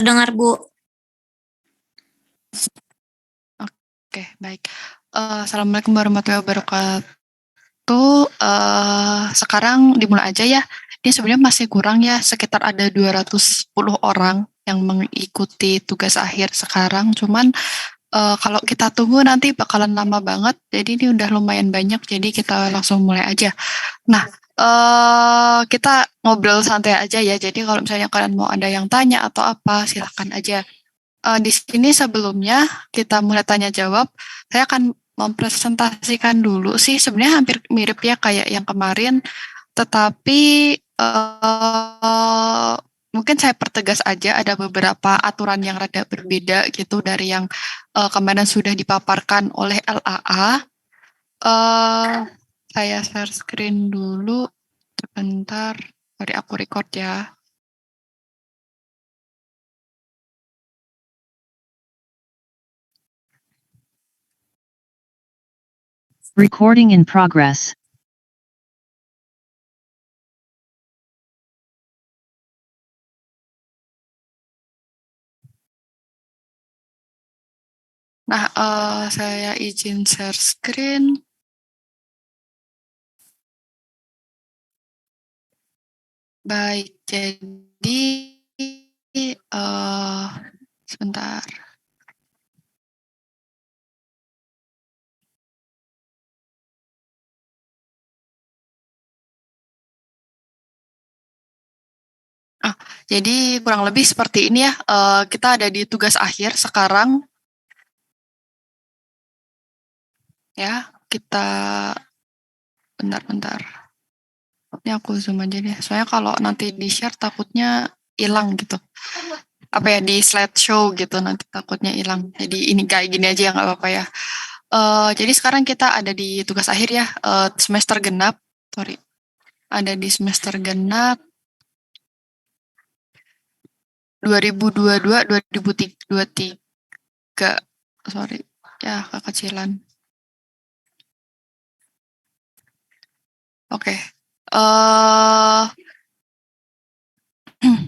Dengar, Bu. Oke, baik. Assalamualaikum warahmatullahi wabarakatuh. Sekarang dimulai aja ya. Ini sebenarnya masih kurang ya, sekitar ada 210 orang yang mengikuti tugas akhir sekarang. Cuman kalau kita tunggu nanti bakalan lama banget. Jadi ini udah lumayan banyak, jadi kita langsung mulai aja. Nah, kita ngobrol santai aja ya. Jadi kalau misalnya kalian mau ada yang tanya atau apa, silahkan aja. Di sini sebelumnya kita mulai tanya jawab, saya akan mempresentasikan dulu sih, sebenarnya hampir mirip ya kayak yang kemarin, tetapi mungkin saya pertegas aja ada beberapa aturan yang rada berbeda gitu dari yang kemarin sudah dipaparkan oleh LAA. Saya share screen dulu, sebentar, sorry aku record ya. Recording in progress. Nah, saya izin share screen. Baik, jadi sebentar. Jadi kurang lebih seperti ini ya. Kita ada di tugas akhir sekarang. Ya, kita bentar-bentar. Ini aku zoom aja deh. Soalnya kalau nanti di share takutnya hilang gitu. Apa ya di slideshow gitu nanti takutnya hilang. Jadi ini kayak gini aja ya nggak apa-apa ya. Jadi sekarang kita ada di tugas akhir ya, semester genap. Sorry, ada di semester genap 2022-2023. Sorry, ya kekecilan. Oke.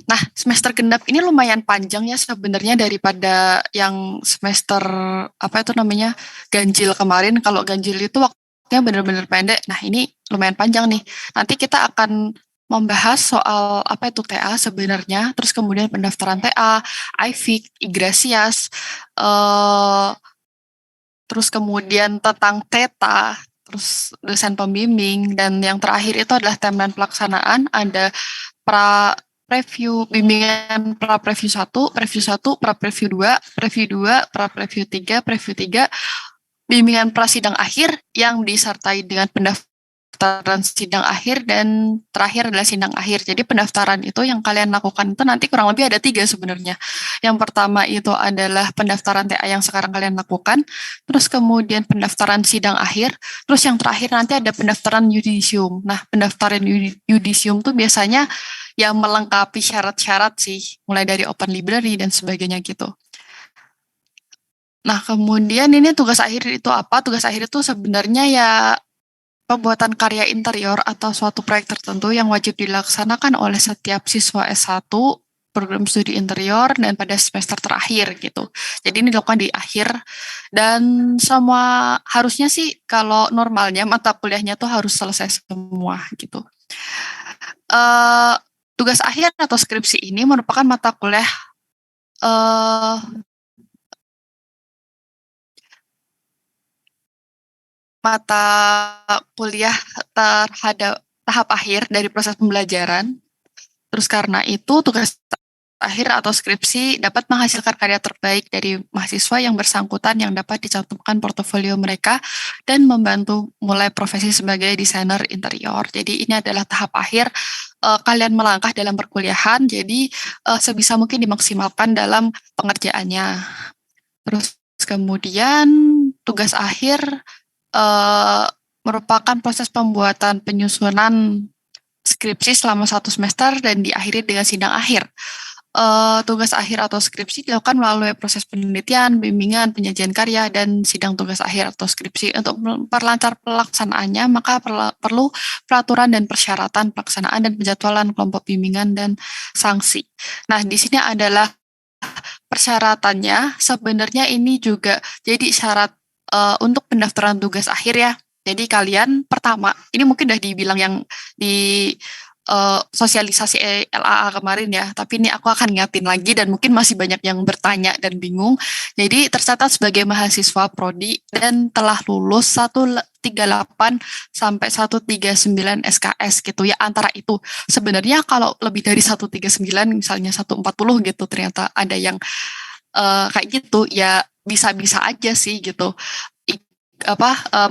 Nah, semester genap ini lumayan panjang ya sebenarnya daripada yang semester apa itu namanya ganjil kemarin. Kalau ganjil itu waktunya benar-benar pendek. Nah, ini lumayan panjang nih. Nanti kita akan membahas soal apa itu TA sebenarnya, terus kemudian pendaftaran TA, IFIK, Igrasias, terus kemudian tentang TETA, terus dosen pembimbing, dan yang terakhir itu adalah timeline pelaksanaan, ada preview bimbingan preview 1, preview 1, preview 2, preview 2, preview 3, preview 3, bimbingan prasidang akhir yang disertai dengan pendaftaran sidang akhir, dan terakhir adalah sidang akhir. Jadi pendaftaran itu yang kalian lakukan itu nanti kurang lebih ada 3 sebenarnya. Yang pertama itu adalah pendaftaran TA yang sekarang kalian lakukan, terus kemudian pendaftaran sidang akhir, terus yang terakhir nanti ada pendaftaran yudisium. Nah, pendaftaran yudisium tuh biasanya yang melengkapi syarat-syarat sih, mulai dari open library dan sebagainya gitu. Nah, kemudian ini tugas akhir itu apa? Tugas akhir itu sebenarnya ya pembuatan karya interior atau suatu proyek tertentu yang wajib dilaksanakan oleh setiap siswa S1 program studi interior dan pada semester terakhir gitu. Jadi ini dilakukan di akhir dan semua harusnya sih kalau normalnya mata kuliahnya tuh harus selesai semua gitu. Tugas akhir atau skripsi ini merupakan mata kuliah mata kuliah terhadap tahap akhir dari proses pembelajaran. Terus karena itu tugas akhir atau skripsi dapat menghasilkan karya terbaik dari mahasiswa yang bersangkutan yang dapat dicantumkan portofolio mereka dan membantu mulai profesi sebagai desainer interior. Jadi ini adalah tahap akhir kalian melangkah dalam perkuliahan, jadi sebisa mungkin dimaksimalkan dalam pengerjaannya. Terus kemudian tugas akhir merupakan proses pembuatan penyusunan skripsi selama 1 semester dan diakhiri dengan sidang akhir. Tugas akhir atau skripsi dilakukan melalui proses penelitian, bimbingan, penyajian karya, dan sidang tugas akhir atau skripsi. Untuk memperlancar pelaksanaannya, maka perlu peraturan dan persyaratan pelaksanaan dan penjadwalan kelompok bimbingan dan sanksi. Nah, di sini adalah persyaratannya sebenarnya ini juga jadi syarat untuk pendaftaran tugas akhir ya. Jadi kalian pertama, ini mungkin udah dibilang yang di sosialisasi LAA kemarin ya, tapi ini aku akan ngingetin lagi dan mungkin masih banyak yang bertanya dan bingung. Jadi tercatat sebagai mahasiswa prodi dan telah lulus 138 sampai 139 SKS gitu ya, antara itu. Sebenarnya kalau lebih dari 139 misalnya 140 gitu ternyata ada yang kayak gitu ya, bisa-bisa aja sih gitu.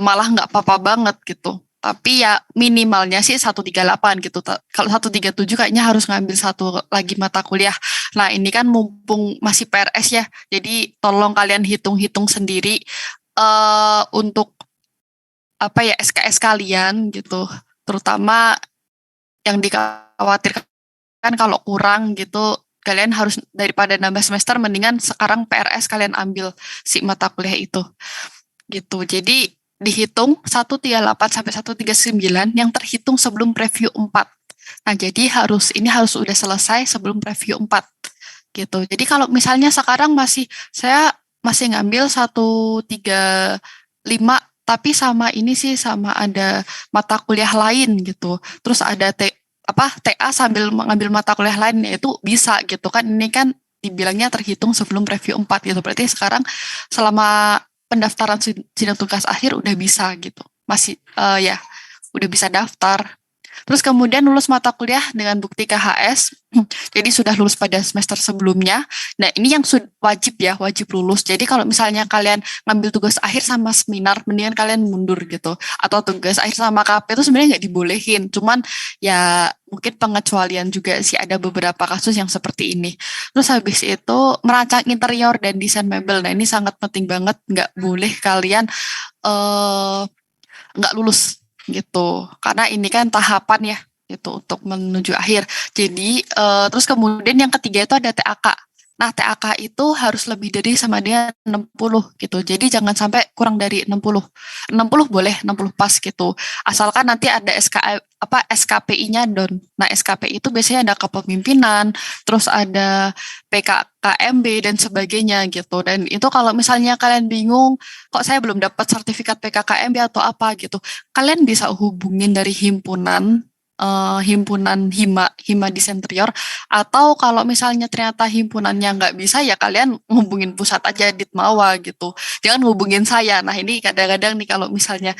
Malah nggak apa-apa banget gitu. Tapi ya minimalnya sih 138 gitu. Kalau 137 kayaknya harus ngambil satu lagi mata kuliah. Nah, ini kan mumpung masih PRS ya. Jadi tolong kalian hitung-hitung sendiri untuk apa ya SKS kalian gitu. Terutama yang dikhawatirkan kalau kurang gitu, kalian harus daripada nambah semester mendingan sekarang PRS kalian ambil si mata kuliah itu gitu. Jadi dihitung 138 sampai 139 yang terhitung sebelum preview 4. Nah, jadi ini harus udah selesai sebelum preview 4 gitu. Jadi kalau misalnya sekarang saya masih ngambil 135 tapi sama ini sih sama ada mata kuliah lain gitu. Terus ada TA sambil mengambil mata kuliah lain ya itu bisa gitu kan. Ini kan dibilangnya terhitung sebelum preview 4 gitu. Berarti sekarang selama pendaftaran sidang tugas akhir udah bisa gitu. Masih ya udah bisa daftar. Terus kemudian lulus mata kuliah dengan bukti KHS. Jadi sudah lulus pada semester sebelumnya. Nah, ini yang wajib ya, wajib lulus. Jadi kalau misalnya kalian ngambil tugas akhir sama seminar, mendingan kalian mundur gitu. Atau tugas akhir sama KP itu sebenarnya nggak dibolehin. Cuman ya mungkin pengecualian juga sih, ada beberapa kasus yang seperti ini. Terus habis itu merancang interior dan desain mebel. Nah, ini sangat penting banget. Nggak boleh kalian eh nggak lulus gitu, karena ini kan tahapan ya gitu untuk menuju akhir. Jadi terus kemudian yang ketiga itu ada TAK. Nah, TAK itu harus lebih dari sama dia 60 gitu. Jadi jangan sampai kurang dari 60. 60 boleh, 60 pas gitu. Asalkan nanti ada SKPI-nya down. Nah, SKPI itu biasanya ada kepemimpinan, terus ada PKKMB dan sebagainya gitu. Dan itu kalau misalnya kalian bingung, kok saya belum dapat sertifikat PKKMB atau apa gitu, kalian bisa hubungin dari himpunan Hima di Sentrior, atau kalau misalnya ternyata himpunannya nggak bisa ya kalian hubungin pusat aja Ditmawa gitu, jangan hubungin saya. Nah, ini kadang-kadang nih kalau misalnya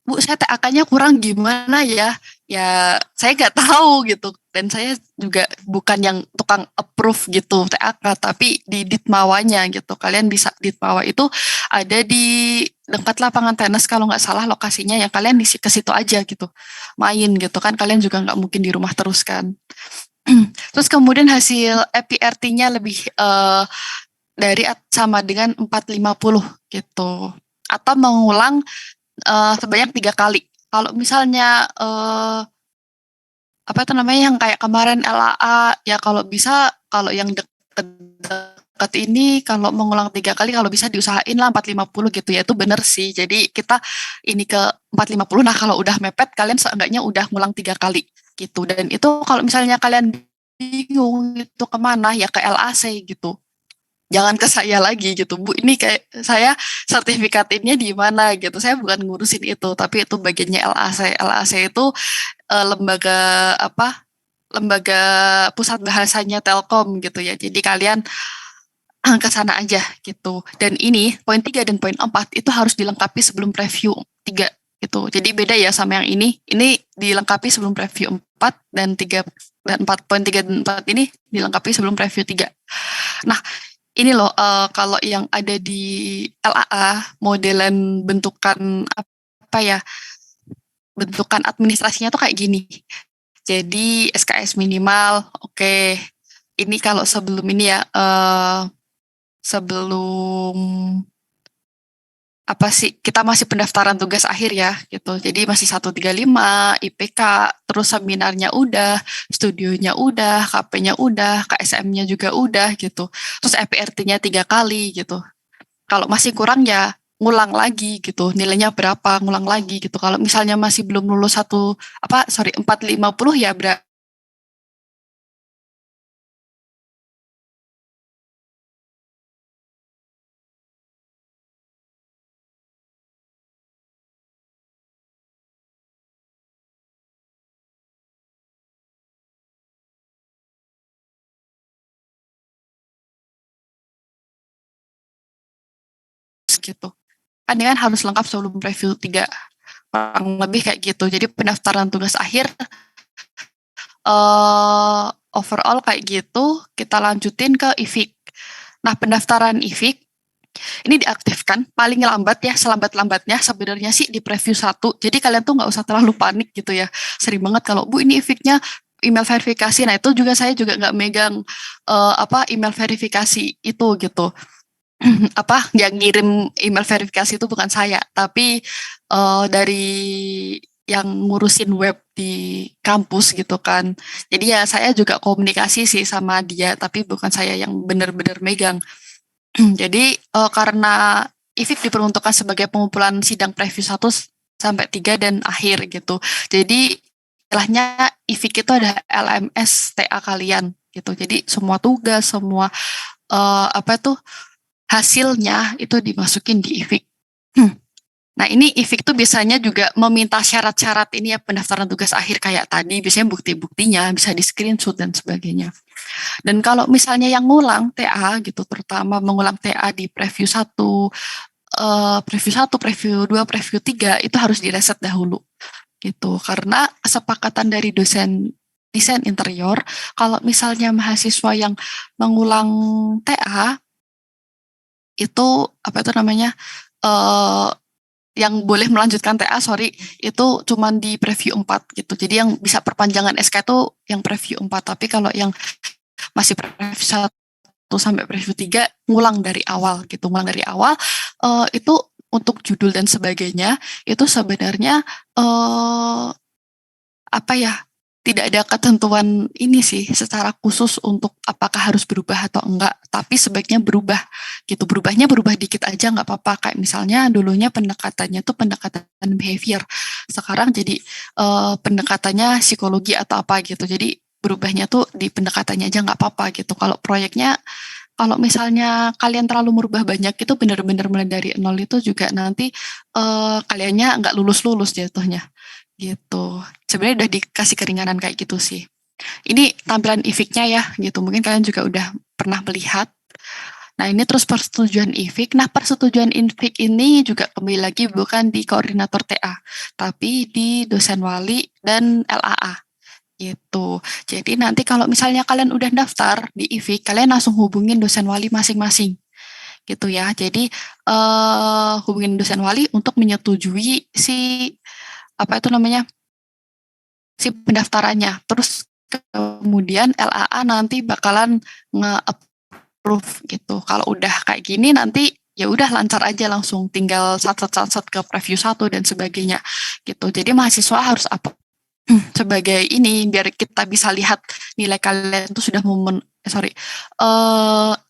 Bu, saya TAK-nya kurang gimana ya? Ya, saya nggak tahu gitu. Dan saya juga bukan yang tukang approve gitu TAK, tapi di Ditmawanya gitu. Kalian bisa Ditmawa itu ada di dekat lapangan tenis kalau nggak salah lokasinya, ya kalian ke situ aja gitu. Main gitu kan, kalian juga nggak mungkin di rumah terus kan. Terus kemudian hasil EPRT-nya lebih dari sama dengan 450 gitu. Atau mengulang sebanyak 3 kali. Kalau misalnya apa itu namanya yang kayak kemarin LAA ya, kalau bisa kalau yang deket ini kalau mengulang 3 kali kalau bisa diusahain lah 450 gitu ya, itu bener sih. Jadi kita ini ke 450. Nah, kalau udah mepet kalian seenggaknya udah ngulang 3 kali gitu. Dan itu kalau misalnya kalian bingung itu kemana ya ke LAC gitu, jangan ke saya lagi gitu, Bu, ini kayak saya sertifikatinnya di mana gitu, saya bukan ngurusin itu, tapi itu bagiannya LAC. LAC itu lembaga lembaga pusat bahasanya Telkom gitu ya, jadi kalian ke sana aja gitu. Dan ini poin 3 dan poin 4 itu harus dilengkapi sebelum preview 3 gitu. Jadi beda ya sama yang ini dilengkapi sebelum preview 4, dan 3 dan 4, poin 3 dan 4 ini dilengkapi sebelum preview 3. Nah, ini loh kalau yang ada di LAA modelan bentukan apa ya, bentukan administrasinya tuh kayak gini. Jadi SKS minimal, oke. Ini kalau sebelum ini ya, sebelum apa sih, kita masih pendaftaran tugas akhir ya gitu. Jadi masih 135 IPK, terus seminarnya udah, studionya udah, KP-nya udah, KSM-nya juga udah gitu. Terus EPRT-nya 3 kali gitu. Kalau masih kurang ya ngulang lagi gitu, nilainya berapa, ngulang lagi gitu. Kalau misalnya masih belum lulus 450 ya gitu. Kan ini kan harus lengkap sebelum preview 3. Kurang lebih kayak gitu. Jadi pendaftaran tugas akhir overall kayak gitu, kita lanjutin ke IFIK. Nah, pendaftaran IFIK ini diaktifkan paling lambat ya, selambat-lambatnya sebenarnya sih di preview 1. Jadi kalian tuh nggak usah terlalu panik gitu ya. Sering banget kalau Bu ini IFIK-nya email verifikasi. Nah, itu juga saya juga nggak megang email verifikasi itu gitu. Yang ngirim email verifikasi itu bukan saya, tapi dari yang ngurusin web di kampus gitu kan. Jadi ya saya juga komunikasi sih sama dia, tapi bukan saya yang benar-benar megang. Jadi karena IFIK diperuntukkan sebagai pengumpulan sidang preview 1 sampai 3 dan akhir gitu. Jadi istilahnya IFIK itu ada LMS TA kalian gitu. Jadi semua tugas, semua hasilnya itu dimasukin di IFIK. Nah, ini IFIK tuh biasanya juga meminta syarat-syarat ini ya, pendaftaran tugas akhir kayak tadi, biasanya bukti-buktinya bisa di screenshot dan sebagainya. Dan kalau misalnya yang ngulang TA gitu, terutama mengulang TA di preview 1, preview 2, preview 3, itu harus direset dahulu gitu. Karena kesepakatan dari dosen desain interior, kalau misalnya mahasiswa yang mengulang TA, itu yang boleh melanjutkan TA, itu cuman di preview 4 gitu. Jadi yang bisa perpanjangan SK itu yang preview 4, tapi kalau yang masih preview 1 sampai preview 3 ngulang dari awal gitu. Ngulang dari awal itu untuk judul dan sebagainya itu sebenarnya tidak ada ketentuan ini sih secara khusus untuk apakah harus berubah atau enggak, tapi sebaiknya berubah gitu. Berubahnya berubah dikit aja nggak apa-apa. Kayak misalnya dulunya pendekatannya tuh pendekatan behavior, sekarang jadi pendekatannya psikologi atau apa gitu. Jadi berubahnya tuh di pendekatannya aja nggak apa-apa gitu. Kalau proyeknya, kalau misalnya kalian terlalu merubah banyak itu benar-benar mulai dari nol itu juga nanti kaliannya nggak lulus-lulus jatuhnya gitu. Sebenarnya udah dikasih keringanan kayak gitu sih. Ini tampilan IFIK-nya ya gitu. Mungkin kalian juga udah pernah melihat. Nah, ini terus persetujuan IFIK. Nah, persetujuan IFIK ini juga kembali lagi bukan di koordinator TA, tapi di dosen wali dan LAA gitu. Jadi nanti kalau misalnya kalian udah daftar di IFIK, kalian langsung hubungin dosen wali masing-masing gitu ya. Jadi hubungin dosen wali untuk menyetujui si pendaftarannya. Terus kemudian LAA nanti bakalan nge-approve gitu. Kalau udah kayak gini nanti ya udah lancar aja, langsung tinggal sat ke preview 1 dan sebagainya gitu. Jadi mahasiswa harus apa sebagai ini biar kita bisa lihat nilai kalian tuh sudah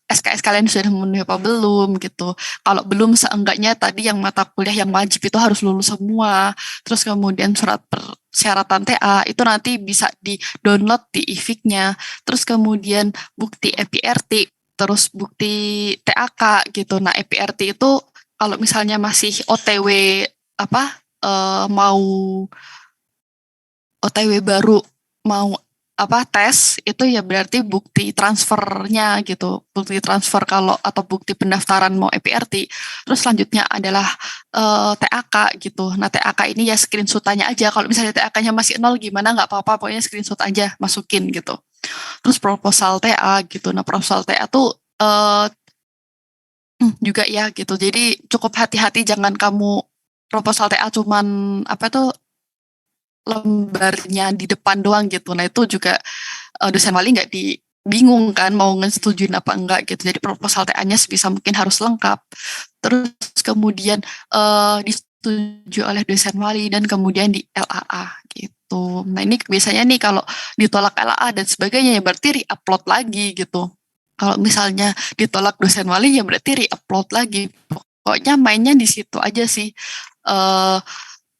SKS kalian sudah memenuhi apa belum gitu. Kalau belum, seenggaknya tadi yang mata kuliah yang wajib itu harus lulus semua. Terus kemudian surat persyaratan TA itu nanti bisa di-download di IFIK-nya. Terus kemudian bukti EPRT, terus bukti TAK gitu. Nah, EPRT itu kalau misalnya masih OTW mau OTW baru mau tes itu ya berarti bukti transfernya gitu, bukti transfer kalau atau bukti pendaftaran mau EPRT. Terus selanjutnya adalah TAK gitu. Nah, TAK ini ya screenshot-nya aja. Kalau misalnya TAK-nya masih 0 gimana, nggak apa-apa, pokoknya screenshot aja masukin gitu. Terus proposal TA gitu. Nah, proposal TA tuh juga ya gitu. Jadi cukup hati-hati, jangan kamu proposal TA cuman lembarnya di depan doang gitu. Nah, itu juga dosen wali nggak bingung kan mau ngesetujuin apa enggak gitu. Jadi proposal TA-nya sebisa mungkin harus lengkap. Terus kemudian disetujui oleh dosen wali dan kemudian di LAA gitu. Nah, ini biasanya nih kalau ditolak LAA dan sebagainya ya berarti re-upload lagi gitu. Kalau misalnya ditolak dosen wali ya berarti re-upload lagi. Pokoknya mainnya di situ aja sih.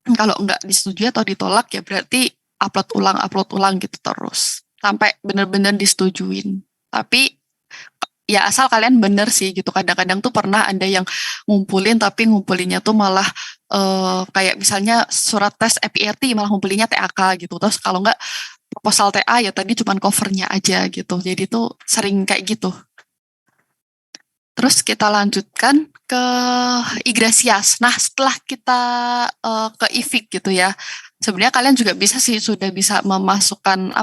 Kalau nggak disetujui atau ditolak ya berarti upload ulang gitu terus sampai benar-benar disetujuin. Tapi ya asal kalian bener sih gitu. Kadang-kadang tuh pernah ada yang ngumpulin tapi ngumpulinnya tuh malah kayak misalnya surat tes EPRT malah ngumpulinnya TAK gitu. Terus kalau nggak proposal TA ya tadi cuman covernya aja gitu. Jadi tuh sering kayak gitu. Terus kita lanjutkan ke Igrasias. Nah, setelah kita ke IFIK gitu ya, sebenarnya kalian juga bisa sih sudah bisa memasukkan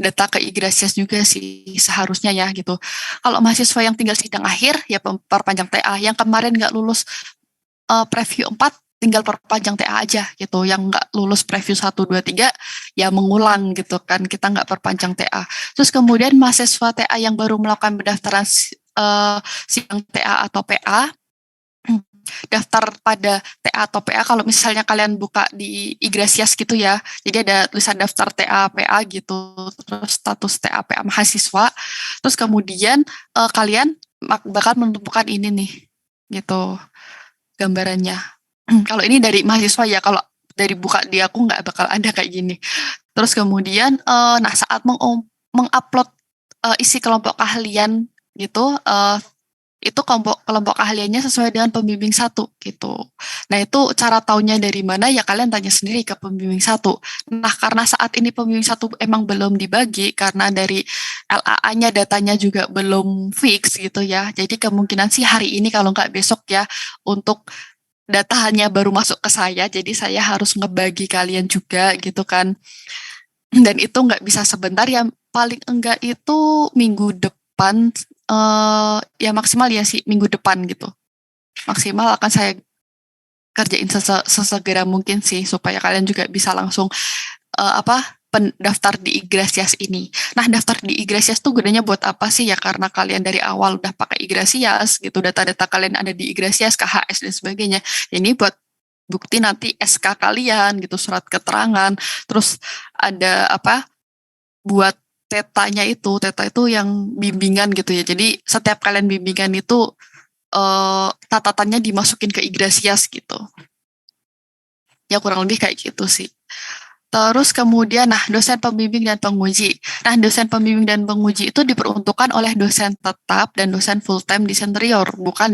data ke Igrasias juga sih seharusnya ya gitu. Kalau mahasiswa yang tinggal sidang akhir ya perpanjang TA, yang kemarin nggak lulus preview 4 tinggal perpanjang TA aja gitu. Yang nggak lulus preview 1, 2, 3 ya mengulang gitu kan. Kita nggak perpanjang TA. Terus kemudian mahasiswa TA yang baru melakukan pendaftaran sidang TA atau PA, daftar pada TA atau PA kalau misalnya kalian buka di Igrasias gitu ya. Jadi ada tulisan daftar TA PA gitu, terus status TA PA mahasiswa. Terus kemudian kalian bakal menemukan ini nih gitu gambarannya. Kalau ini dari mahasiswa ya, kalau dari buka di aku nggak bakal ada kayak gini. Terus kemudian, nah saat mengupload isi kelompok keahlian gitu, itu kelompok keahliannya sesuai dengan pembimbing satu gitu. Nah itu cara taunya dari mana ya kalian tanya sendiri ke pembimbing satu. Nah karena saat ini pembimbing satu emang belum dibagi karena dari LAA-nya datanya juga belum fix gitu ya. Jadi kemungkinan sih hari ini kalau nggak besok ya untuk data hanya baru masuk ke saya, jadi saya harus ngebagi kalian juga gitu kan. Dan itu nggak bisa sebentar ya, paling enggak itu minggu depan, ya maksimal ya sih minggu depan gitu. Maksimal akan saya kerjain sesegera mungkin sih, supaya kalian juga bisa langsung pendaftar di Igrasias ini. Nah, daftar di Igrasias tuh gunanya buat apa sih ya? Karena kalian dari awal udah pakai Igrasias gitu, data-data kalian ada di Igrasias, KHS dan sebagainya. Ini buat bukti nanti SK kalian gitu, surat keterangan. Terus ada buat tetanya itu, teta itu yang bimbingan gitu ya. Jadi setiap kalian bimbingan itu catatannya dimasukin ke Igrasias gitu. Ya kurang lebih kayak gitu sih. Terus kemudian, nah dosen pembimbing dan penguji. Nah dosen pembimbing dan penguji itu diperuntukkan oleh dosen tetap dan dosen full time di senior, bukan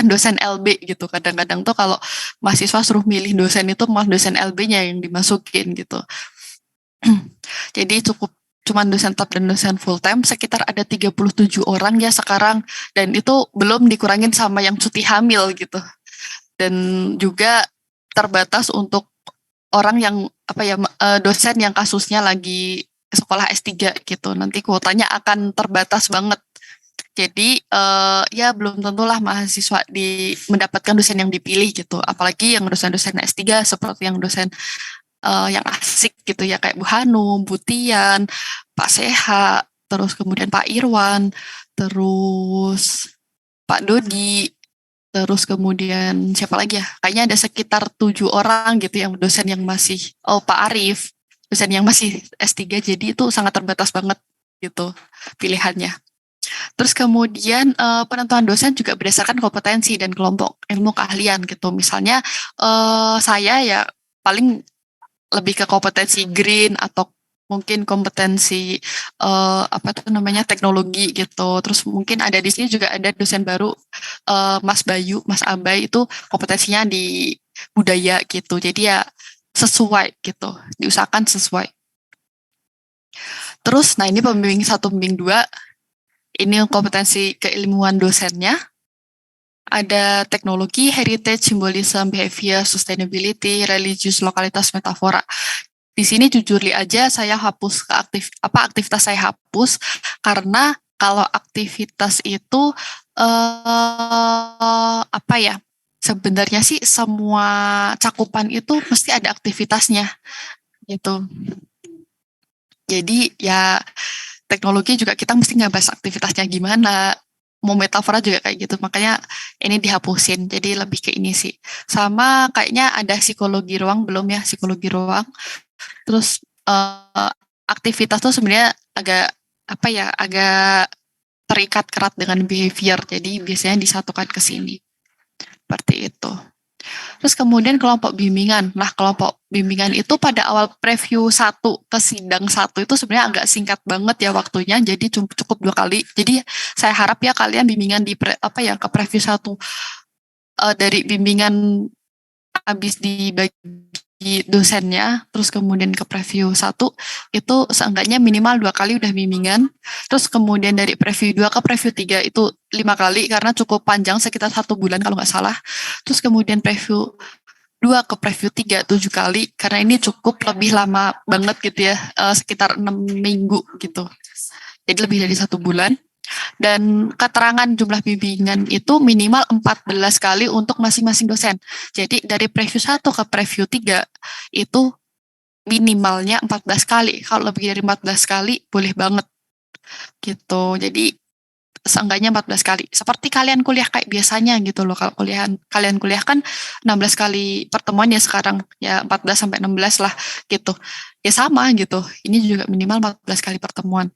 dosen LB gitu. Kadang-kadang tuh kalau mahasiswa suruh milih dosen itu malah dosen LB-nya yang dimasukin gitu. Jadi cuman dosen tetap dan dosen full time sekitar ada 37 orang ya sekarang, dan itu belum dikurangin sama yang cuti hamil gitu. Dan juga terbatas untuk orang yang dosen yang kasusnya lagi sekolah S3 gitu. Nanti kuotanya akan terbatas banget. Jadi ya belum tentulah mahasiswa mendapatkan dosen yang dipilih gitu. Apalagi yang dosen-dosen S3 seperti yang dosen yang asik gitu ya, kayak Bu Hanum, Bu Tian, Pak Seha, terus kemudian Pak Irwan, terus Pak Dodi, terus kemudian siapa lagi ya? Kayaknya ada sekitar 7 orang gitu yang dosen yang masih, Pak Arif, dosen yang masih S3, jadi itu sangat terbatas banget gitu pilihannya. Terus kemudian penentuan dosen juga berdasarkan kompetensi dan kelompok ilmu keahlian gitu. Misalnya saya ya paling lebih ke kompetensi green atau mungkin kompetensi teknologi gitu. Terus mungkin ada di sini juga ada dosen baru Mas Bayu, Mas Abai itu kompetensinya di budaya gitu. Jadi ya sesuai gitu, diusahakan sesuai. Terus, nah ini pembimbing 1, pembimbing 2, ini kompetensi keilmuan dosennya. Ada teknologi, heritage, symbolism, behavior, sustainability, religius, lokalitas, metafora. Di sini jujur aja saya hapus aktivitas saya hapus karena kalau aktivitas itu sebenarnya sih semua cakupan itu mesti ada aktivitasnya gitu. Jadi ya teknologi juga kita mesti ngebahas aktivitasnya gimana, mau metafora juga kayak gitu, makanya ini dihapusin, jadi lebih ke ini sih. Sama kayaknya ada psikologi ruang, belum ya psikologi ruang. Terus aktivitas tuh sebenarnya agak terikat kerat dengan behavior, jadi biasanya disatukan ke sini. Seperti itu. Terus kemudian kelompok bimbingan. Nah, kelompok bimbingan itu pada awal preview 1 ke sidang 1 itu sebenarnya agak singkat banget ya waktunya, jadi cukup 2 kali. Jadi saya harap ya kalian bimbingan ke preview 1 dari bimbingan habis dibagi dosennya, terus kemudian ke preview 1 itu seenggaknya minimal 2 kali udah bimbingan. Terus kemudian dari preview 2 ke preview 3 itu 5 kali karena cukup panjang, sekitar 1 bulan kalau nggak salah. Terus kemudian preview 2 ke preview 3 7 kali karena ini cukup lebih lama banget gitu ya, sekitar 6 minggu gitu. Jadi lebih dari 1 bulan. Dan keterangan jumlah bimbingan itu minimal 14 kali untuk masing-masing dosen. Jadi dari preview 1 ke preview 3 itu minimalnya 14 kali. Kalau lebih dari 14 kali boleh banget gitu. Jadi seenggaknya 14 kali. Seperti kalian kuliah kayak biasanya gitu loh. Kalau kalian kuliah kan 16 kali pertemuan ya sekarang. Ya 14 sampai 16 lah gitu. Ya sama gitu. Ini juga minimal 14 kali pertemuan.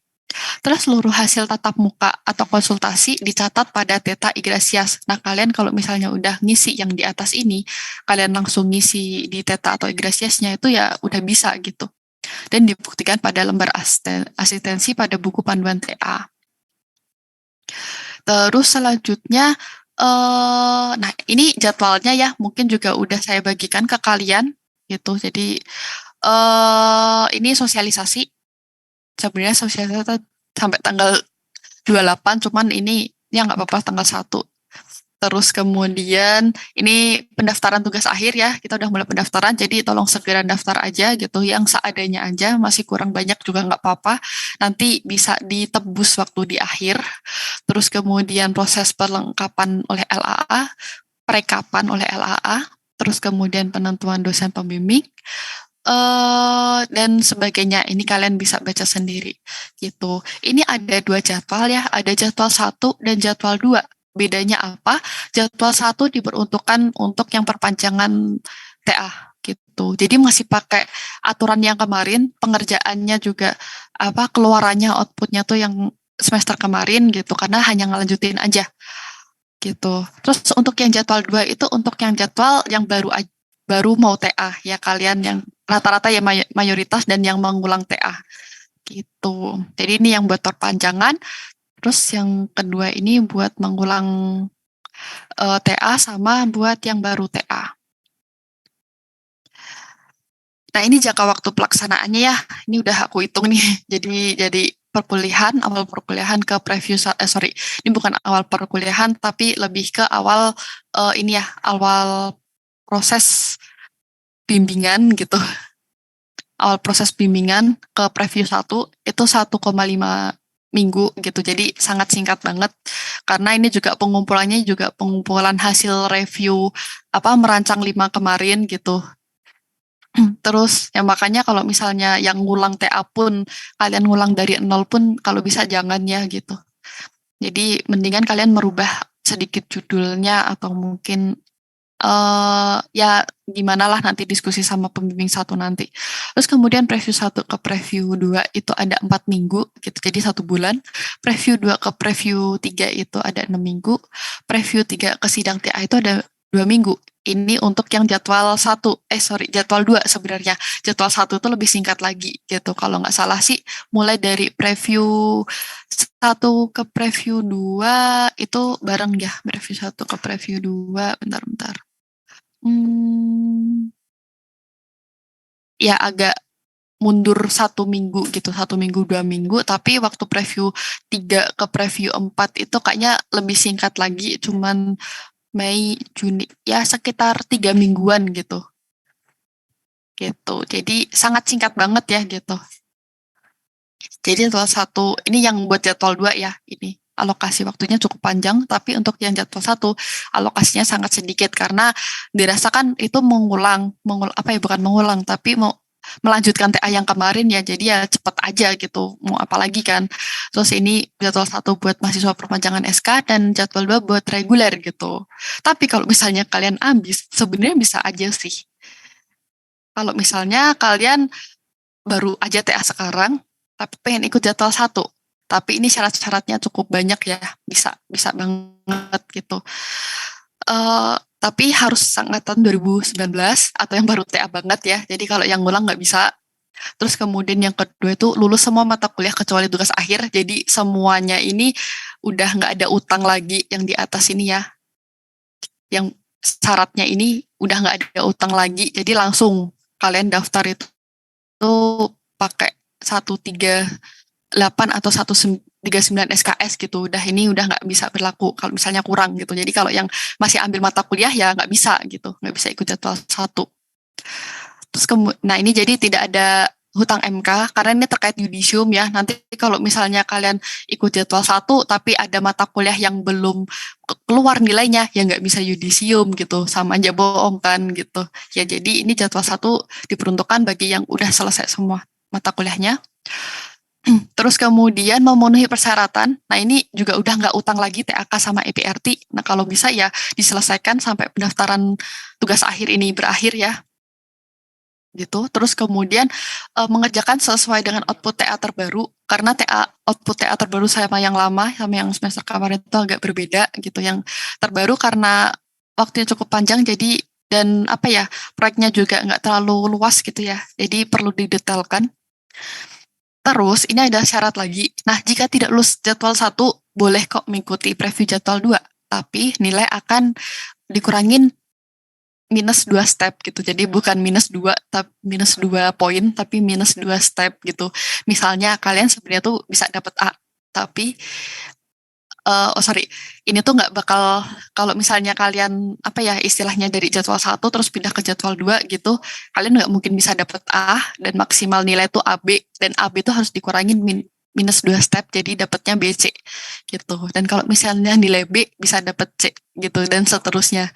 Terus seluruh hasil tatap muka atau konsultasi dicatat pada Theta Igratias. Nah, kalian kalau misalnya udah ngisi yang di atas ini, kalian langsung ngisi di Theta atau Igratiasnya itu ya udah bisa gitu. Dan dibuktikan pada lembar asistensi pada buku panduan TA. Terus selanjutnya, nah ini jadwalnya ya, mungkin juga udah saya bagikan ke kalian gitu. Jadi ini sosialisasi. Sebenarnya sosialisasi sampai tanggal 28, cuman ini ya nggak apa-apa tanggal 1. Terus kemudian ini pendaftaran tugas akhir ya, kita udah mulai pendaftaran, jadi tolong segera daftar aja gitu, yang seadanya aja, masih kurang banyak juga nggak apa-apa, nanti bisa ditebus waktu di akhir. Terus kemudian proses perlengkapan oleh LAA, perekapan oleh LAA, terus kemudian penentuan dosen pembimbing, dan sebagainya. Ini kalian bisa baca sendiri gitu. Ini ada 2 jadwal ya, ada jadwal 1 dan jadwal 2. Bedanya apa? Jadwal 1 diperuntukkan untuk yang perpanjangan TA gitu. Jadi masih pakai aturan yang kemarin, pengerjaannya juga apa keluarannya outputnya tuh yang semester kemarin gitu, karena hanya ngelanjutin aja gitu. Terus untuk yang jadwal 2 itu untuk yang jadwal yang baru mau TA ya, kalian yang rata-rata ya mayoritas dan yang mengulang TA gitu. Jadi ini yang buat perpanjangan. Terus yang kedua ini buat mengulang TA sama buat yang baru TA. Nah ini jangka waktu pelaksanaannya ya. Ini udah aku hitung nih. Jadi awal perkuliahan ke preview, ini bukan awal perkuliahan tapi lebih ke awal ini ya, awal proses bimbingan gitu. Awal proses bimbingan ke preview 1 itu 1,5 minggu gitu. Jadi sangat singkat banget karena ini juga pengumpulannya juga pengumpulan hasil review merancang 5 kemarin gitu. Terus ya makanya kalau misalnya yang ngulang TA pun kalian ngulang dari 0 pun kalau bisa jangan ya gitu. Jadi mendingan kalian merubah sedikit judulnya atau mungkin ya gimana lah nanti diskusi sama pembimbing 1 nanti. Terus kemudian preview 1 ke preview 2 itu ada 4 minggu gitu, jadi 1 bulan. Preview 2 ke preview 3 itu ada 6 minggu. Preview 3 ke sidang TA itu ada 2 minggu. Ini untuk yang jadwal 1, jadwal 2 sebenarnya. Jadwal 1 itu lebih singkat lagi gitu. Kalau nggak salah sih mulai dari preview 1 ke preview 2 itu bareng ya. Preview 1 ke preview 2, bentar-bentar. Ya agak mundur 1 minggu gitu, 1 minggu 2 minggu, tapi waktu preview 3 ke preview 4 itu kayaknya lebih singkat lagi, cuman Mei, Juni, ya sekitar 3 mingguan gitu. Jadi sangat singkat banget ya gitu. Jadi jadwal 1, ini yang buat jadwal 2 ya, ini alokasi waktunya cukup panjang, tapi untuk yang jadwal 1 alokasinya sangat sedikit karena dirasakan itu bukan mengulang, tapi mau melanjutkan TA yang kemarin ya, jadi ya cepet aja gitu, mau apa lagi kan. Terus ini jadwal 1 buat mahasiswa perpanjangan SK dan jadwal 2 buat reguler gitu. Tapi kalau misalnya kalian ambis, sebenarnya bisa aja sih. Kalau misalnya kalian baru aja TA sekarang, tapi pengen ikut jadwal 1. Tapi ini syarat-syaratnya cukup banyak ya, bisa banget gitu. Tapi harus angkatan 2019 atau yang baru TA banget ya. Jadi kalau yang ngulang nggak bisa. Terus kemudian yang kedua itu lulus semua mata kuliah kecuali tugas akhir. Jadi semuanya ini udah nggak ada utang lagi yang di atas ini ya. Yang syaratnya ini udah nggak ada utang lagi. Jadi langsung kalian daftar itu pakai 138 atau 39 SKS gitu, ini udah nggak bisa berlaku kalau misalnya kurang gitu. Jadi kalau yang masih ambil mata kuliah ya nggak bisa gitu, nggak bisa ikut jadwal 1. Terus nah ini jadi tidak ada hutang MK karena ini terkait yudisium ya. Nanti kalau misalnya kalian ikut jadwal 1 tapi ada mata kuliah yang belum keluar nilainya ya nggak bisa yudisium gitu, sama aja bohong kan gitu. Ya jadi ini jadwal 1 diperuntukkan bagi yang udah selesai semua mata kuliahnya. Terus kemudian memenuhi persyaratan. Nah ini juga udah nggak utang lagi TAK sama EPRT. Nah kalau bisa ya diselesaikan sampai pendaftaran tugas akhir ini berakhir ya gitu. Terus kemudian mengerjakan sesuai dengan output TA terbaru karena output TA terbaru sama yang lama sama yang semester kemarin itu agak berbeda gitu. Yang terbaru karena waktunya cukup panjang jadi dan apa ya proyeknya juga nggak terlalu luas gitu ya. Jadi perlu didetailkan. Terus ini ada syarat lagi. Nah, jika tidak lulus jadwal 1 boleh kok mengikuti preview jadwal 2 tapi nilai akan dikurangin minus 2 step gitu. Jadi bukan minus 2 tapi minus 2 poin tapi minus 2 step gitu. Misalnya kalian sebenarnya tuh bisa dapat A tapi ini tuh nggak bakal kalau misalnya kalian apa ya istilahnya dari jadwal 1 terus pindah ke jadwal 2 gitu, kalian nggak mungkin bisa dapat A dan maksimal nilai itu AB dan AB itu harus dikurangin minus 2 step jadi dapatnya BC gitu. Dan kalau misalnya nilai B bisa dapat C gitu dan seterusnya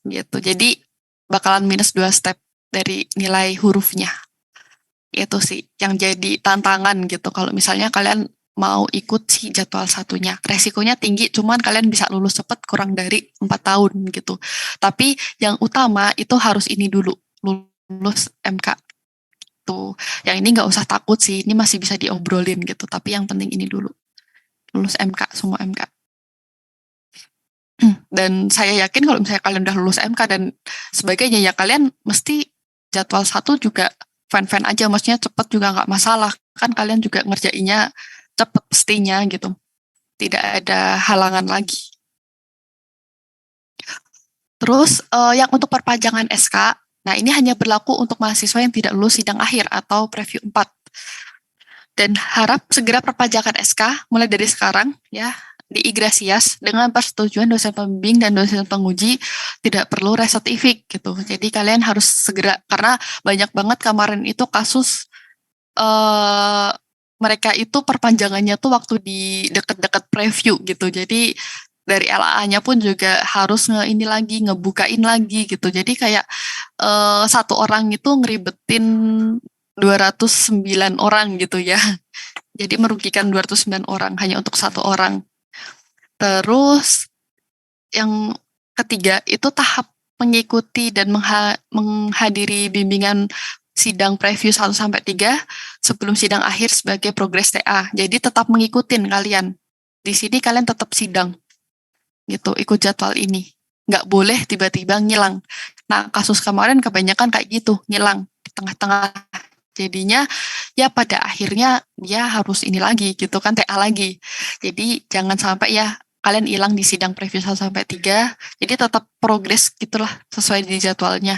gitu. Jadi bakalan minus 2 step dari nilai hurufnya. Itu sih yang jadi tantangan gitu kalau misalnya kalian mau ikut si jadwal 1-nya. Resikonya tinggi, cuman kalian bisa lulus cepat kurang dari 4 tahun gitu. Tapi yang utama itu harus ini dulu, lulus MK tuh. Yang ini nggak usah takut sih, ini masih bisa diobrolin gitu. Tapi yang penting ini dulu, lulus MK, semua MK. Dan saya yakin kalau misalnya kalian udah lulus MK dan sebagainya, ya kalian mesti jadwal 1 juga fan-fan aja, maksudnya cepet juga nggak masalah. Kan kalian juga ngerjainnya cepet pastinya gitu. Tidak ada halangan lagi. Terus yang untuk perpanjangan SK, nah ini hanya berlaku untuk mahasiswa yang tidak lulus sidang akhir atau preview 4. Dan harap segera perpanjangan SK mulai dari sekarang ya di Igrasias dengan persetujuan dosen pembimbing dan dosen penguji tidak perlu resertifik gitu. Jadi kalian harus segera karena banyak banget kemarin itu kasus mereka itu perpanjangannya tuh waktu di deket-deket preview gitu. Jadi dari LA-nya pun juga harus ini lagi ngebukain lagi gitu. Jadi kayak satu orang itu ngeribetin 209 orang gitu ya. Jadi merugikan 209 orang hanya untuk satu orang. Terus yang ketiga itu tahap mengikuti dan menghadiri bimbingan sidang preview 1 sampai 3 sebelum sidang akhir sebagai progres TA. Jadi tetap mengikutin kalian. Di sini kalian tetap sidang. Gitu, ikut jadwal ini. Nggak boleh tiba-tiba ngilang. Nah, kasus kemarin kebanyakan kayak gitu, ngilang di tengah-tengah. Jadinya ya pada akhirnya dia harus ini lagi gitu kan TA lagi. Jadi jangan sampai ya kalian hilang di sidang preview 1 sampai 3. Jadi tetap progres gitulah sesuai di jadwalnya.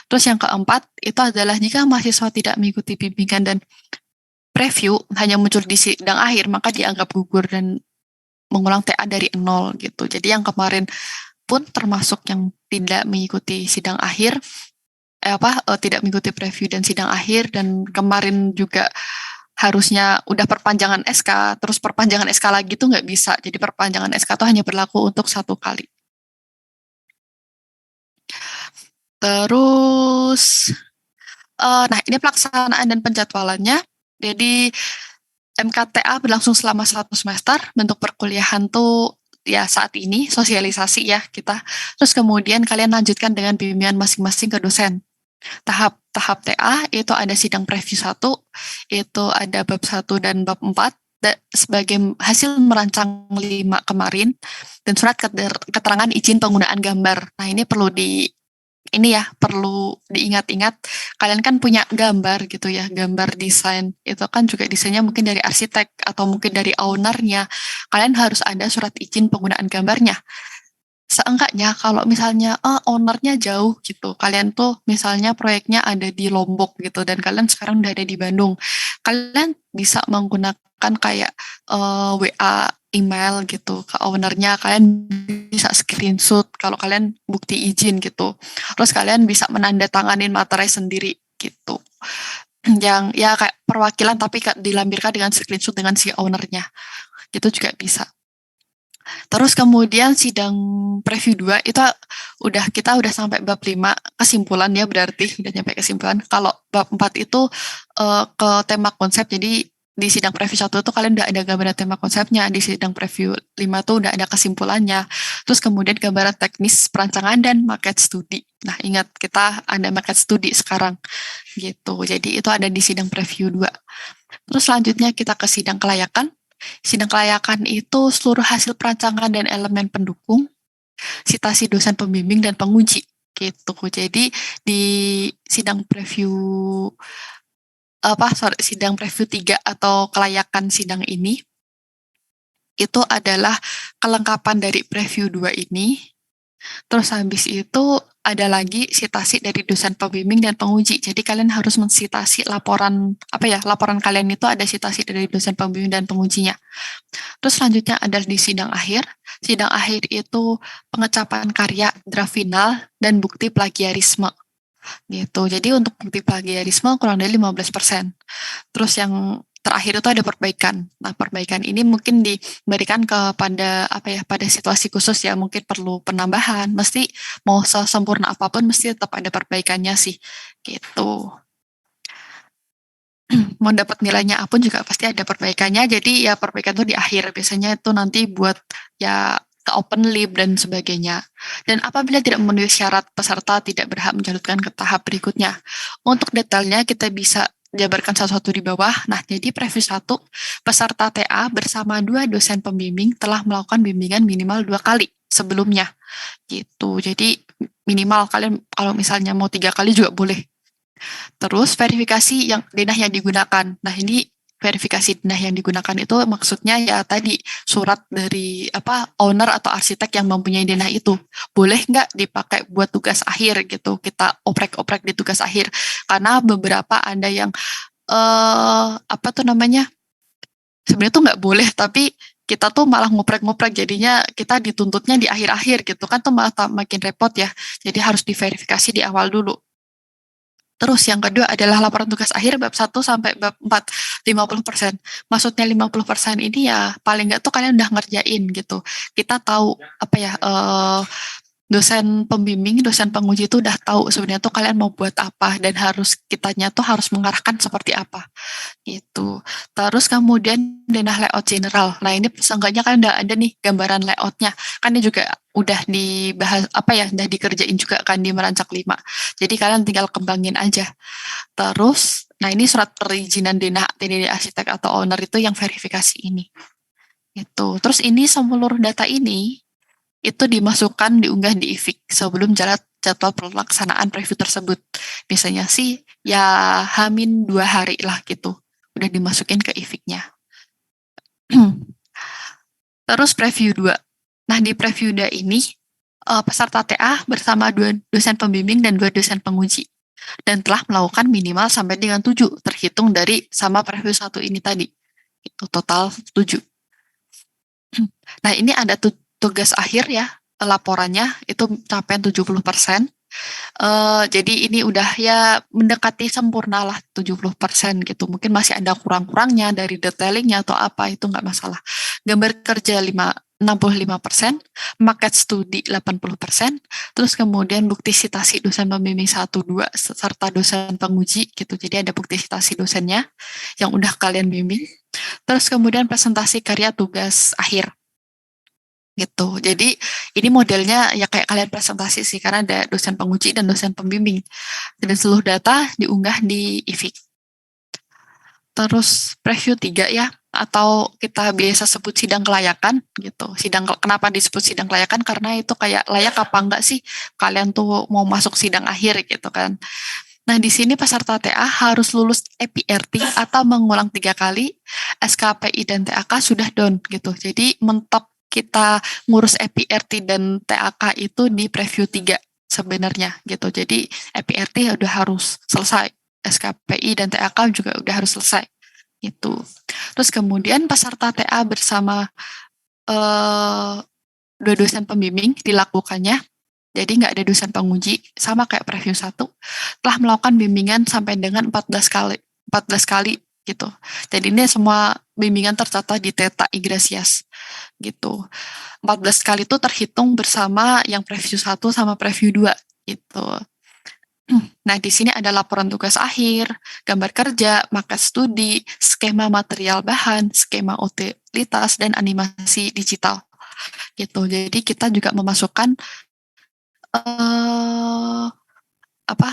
Terus yang keempat itu adalah jika mahasiswa tidak mengikuti bimbingan dan preview hanya muncul di sidang akhir maka dianggap gugur dan mengulang TA dari 0 gitu. Jadi yang kemarin pun termasuk yang tidak mengikuti sidang akhir tidak mengikuti preview dan sidang akhir dan kemarin juga harusnya udah perpanjangan SK terus perpanjangan SK lagi tuh nggak bisa. Jadi perpanjangan SK tuh hanya berlaku untuk 1 kali. Terus nah ini pelaksanaan dan penjadwalannya. Jadi MKTA berlangsung selama 1 semester. Bentuk perkuliahan tuh ya saat ini sosialisasi ya kita. Terus kemudian kalian lanjutkan dengan bimbingan masing-masing ke dosen. Tahap TA itu ada sidang preview 1, itu ada bab 1 dan bab 4 sebagai hasil merancang 5 kemarin dan surat keterangan izin penggunaan gambar. Nah, ini perlu diingat-ingat. Kalian kan punya gambar gitu ya, gambar desain. Itu kan juga desainnya mungkin dari arsitek atau mungkin dari ownernya. Kalian harus ada surat izin penggunaan gambarnya. Seenggaknya kalau misalnya ownernya jauh gitu, kalian tuh misalnya proyeknya ada di Lombok gitu dan kalian sekarang udah ada di Bandung. kalian bisa menggunakan kayak WA, email gitu ke ownernya, kalian bisa screenshot kalau kalian bukti izin gitu. Terus kalian bisa menandatanganin materai sendiri gitu. Yang ya kayak perwakilan tapi dilampirkan dengan screenshot dengan si ownernya. Gitu juga bisa. Terus kemudian sidang preview 2 itu kita udah sampai bab 5 kesimpulan ya, berarti udah nyampe kesimpulan. Kalau bab 4 itu ke tema konsep, jadi di sidang preview 1 itu kalian udah ada gambaran tema konsepnya, di sidang preview 5 tuh udah ada kesimpulannya. Terus kemudian gambaran teknis perancangan dan market study. Nah, ingat kita ada market study sekarang gitu. Jadi itu ada di sidang preview 2. Terus selanjutnya kita ke sidang kelayakan. Sidang kelayakan itu seluruh hasil perancangan dan elemen pendukung, sitasi dosen pembimbing dan penguji gitu. Jadi di sidang preview sidang preview 3 atau kelayakan sidang ini itu adalah kelengkapan dari preview 2 ini. Terus habis itu ada lagi sitasi dari dosen pembimbing dan penguji. Jadi kalian harus mensitasi laporan laporan kalian itu ada sitasi dari dosen pembimbing dan pengujinya. Terus selanjutnya ada di sidang akhir. Sidang akhir itu pengecapan karya, draft final, dan bukti plagiarisme. Gitu. Jadi untuk bukti plagiarisme kurang dari 15%. Terus yang terakhir itu ada perbaikan. Nah, perbaikan ini mungkin diberikan kepada pada situasi khusus ya, mungkin perlu penambahan. Mesti mau sesempurna apapun mesti tetap ada perbaikannya sih. Gitu. Mau dapat nilainya apapun juga pasti ada perbaikannya. Jadi ya perbaikan itu di akhir. Biasanya itu nanti buat ya ke open lib dan sebagainya. Dan apabila tidak memenuhi syarat, peserta tidak berhak melanjutkan ke tahap berikutnya. Untuk detailnya kita bisa jabarkan satu-satu di bawah. Nah, jadi preview 1, peserta TA bersama 2 dosen pembimbing telah melakukan bimbingan minimal 2 kali sebelumnya. Gitu. Jadi minimal kalian kalau misalnya mau 3 kali juga boleh. Terus verifikasi yang denah yang digunakan. Nah, ini verifikasi denah yang digunakan itu maksudnya ya tadi surat dari owner atau arsitek yang mempunyai denah itu. Boleh nggak dipakai buat tugas akhir gitu. Kita oprek-oprek di tugas akhir. Karena beberapa ada yang sebenarnya tuh nggak boleh, tapi kita tuh malah ngoprek-ngoprek, jadinya kita dituntutnya di akhir-akhir gitu kan, tuh malah makin repot ya. Jadi harus diverifikasi di awal dulu. Terus yang kedua adalah laporan tugas akhir bab 1 sampai bab 4, 50%. Maksudnya 50% ini ya paling nggak tuh kalian udah ngerjain gitu. Kita tahu dosen pembimbing, dosen penguji itu udah tahu sebenarnya tuh kalian mau buat apa dan kitanya tuh harus mengarahkan seperti apa gitu. Terus kemudian denah layout general. Nah, ini seenggaknya kan udah ada nih gambaran layoutnya. Kan ini juga udah dibahas udah dikerjain juga kan di merancak 5. Jadi kalian tinggal kembangin aja. Terus, nah ini surat perizinan denah TDD arsitek atau owner itu yang verifikasi ini. Gitu. Terus ini seluruh data ini itu diunggah di IFIK sebelum jadwal pelaksanaan preview tersebut. Biasanya sih ya H-2 hari lah gitu. Udah dimasukin ke IFIK-nya. Terus preview 2. Nah, di preview 2 ini peserta TA bersama 2 dosen pembimbing dan 2 dosen penguji dan telah melakukan minimal sampai dengan 7 terhitung dari sama preview 1 ini tadi. Itu total 7. Nah, ini ada tugas akhir ya, laporannya itu capaian 70%. Jadi ini udah ya mendekati sempurna lah 70% gitu. Mungkin masih ada kurang-kurangnya dari detailingnya atau apa, itu nggak masalah. Gambar kerja 65%, market studi 80%, terus kemudian bukti sitasi dosen pembimbing 1-2 serta dosen penguji gitu. Jadi ada bukti sitasi dosennya yang udah kalian bimbing. Terus kemudian presentasi karya tugas akhir gitu. Jadi ini modelnya ya kayak kalian presentasi sih, karena ada dosen penguji dan dosen pembimbing. Dan seluruh data diunggah di IFIK. Terus preview 3 ya, atau kita biasa sebut sidang kelayakan gitu. Kenapa disebut sidang kelayakan? Karena itu kayak layak apa enggak sih kalian tuh mau masuk sidang akhir gitu kan. Nah, di sini peserta TA harus lulus EPRT atau mengulang 3 kali, SKPI dan TAK sudah down gitu. Jadi mentok kita ngurus EPRT dan TAK itu di preview 3 sebenarnya gitu. Jadi EPRT udah harus selesai, SKPI dan TAK juga udah harus selesai. Itu. Terus kemudian peserta TA bersama dua dosen pembimbing dilakukannya. Jadi nggak ada dosen penguji, sama kayak preview 1, telah melakukan bimbingan sampai dengan 14 kali gitu. Jadi ini semua bimbingan tercatat di Theta Igrasias gitu. 14 kali itu terhitung bersama yang preview 1 sama preview 2 gitu. Nah, di sini ada laporan tugas akhir, gambar kerja, makas studi, skema material bahan, skema utilitas, dan animasi digital gitu. Jadi kita juga memasukkan eh apa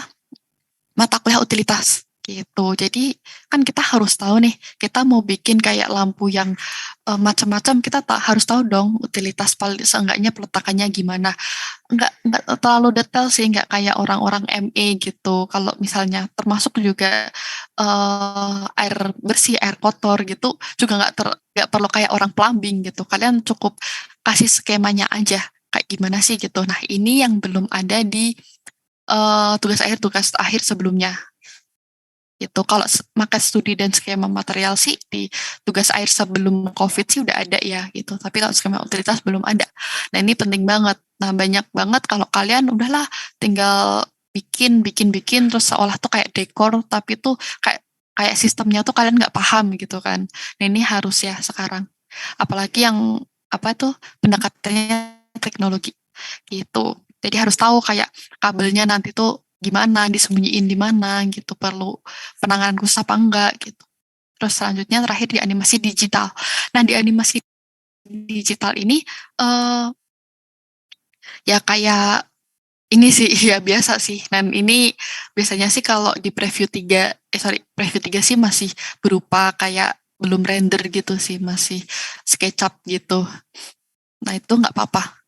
mata kuliah utilitas gitu. Jadi kan kita harus tahu nih, kita mau bikin kayak lampu yang macam-macam, kita tak harus tahu dong utilitas paling seenggaknya peletakannya gimana. Enggak terlalu detail sih, enggak kayak orang-orang ME gitu. Kalau misalnya termasuk juga air bersih, air kotor gitu, juga enggak perlu kayak orang plumbing gitu. Kalian cukup kasih skemanya aja kayak gimana sih gitu. Nah, ini yang belum ada di tugas akhir sebelumnya. Itu kalau makas studi dan skema material sih di tugas akhir sebelum COVID sih udah ada ya gitu. Tapi kalau skema utilitas belum ada. Nah, ini penting banget. Nah, banyak banget kalau kalian udahlah tinggal bikin terus seolah tuh kayak dekor, tapi tuh kayak kayak sistemnya tuh kalian nggak paham gitu kan. Nah, ini harus ya sekarang. Apalagi yang apa tuh pendekatannya teknologi gitu. Jadi harus tahu kayak kabelnya nanti tuh gimana, disembunyiin di mana gitu, perlu penanganan khusus apa enggak gitu. Terus selanjutnya terakhir di animasi digital. Nah, di animasi digital ini ya kayak ini sih ya biasa sih. Dan ini biasanya sih kalau di preview 3 sih masih berupa kayak belum render gitu sih, masih SketchUp gitu. Nah, itu nggak apa-apa.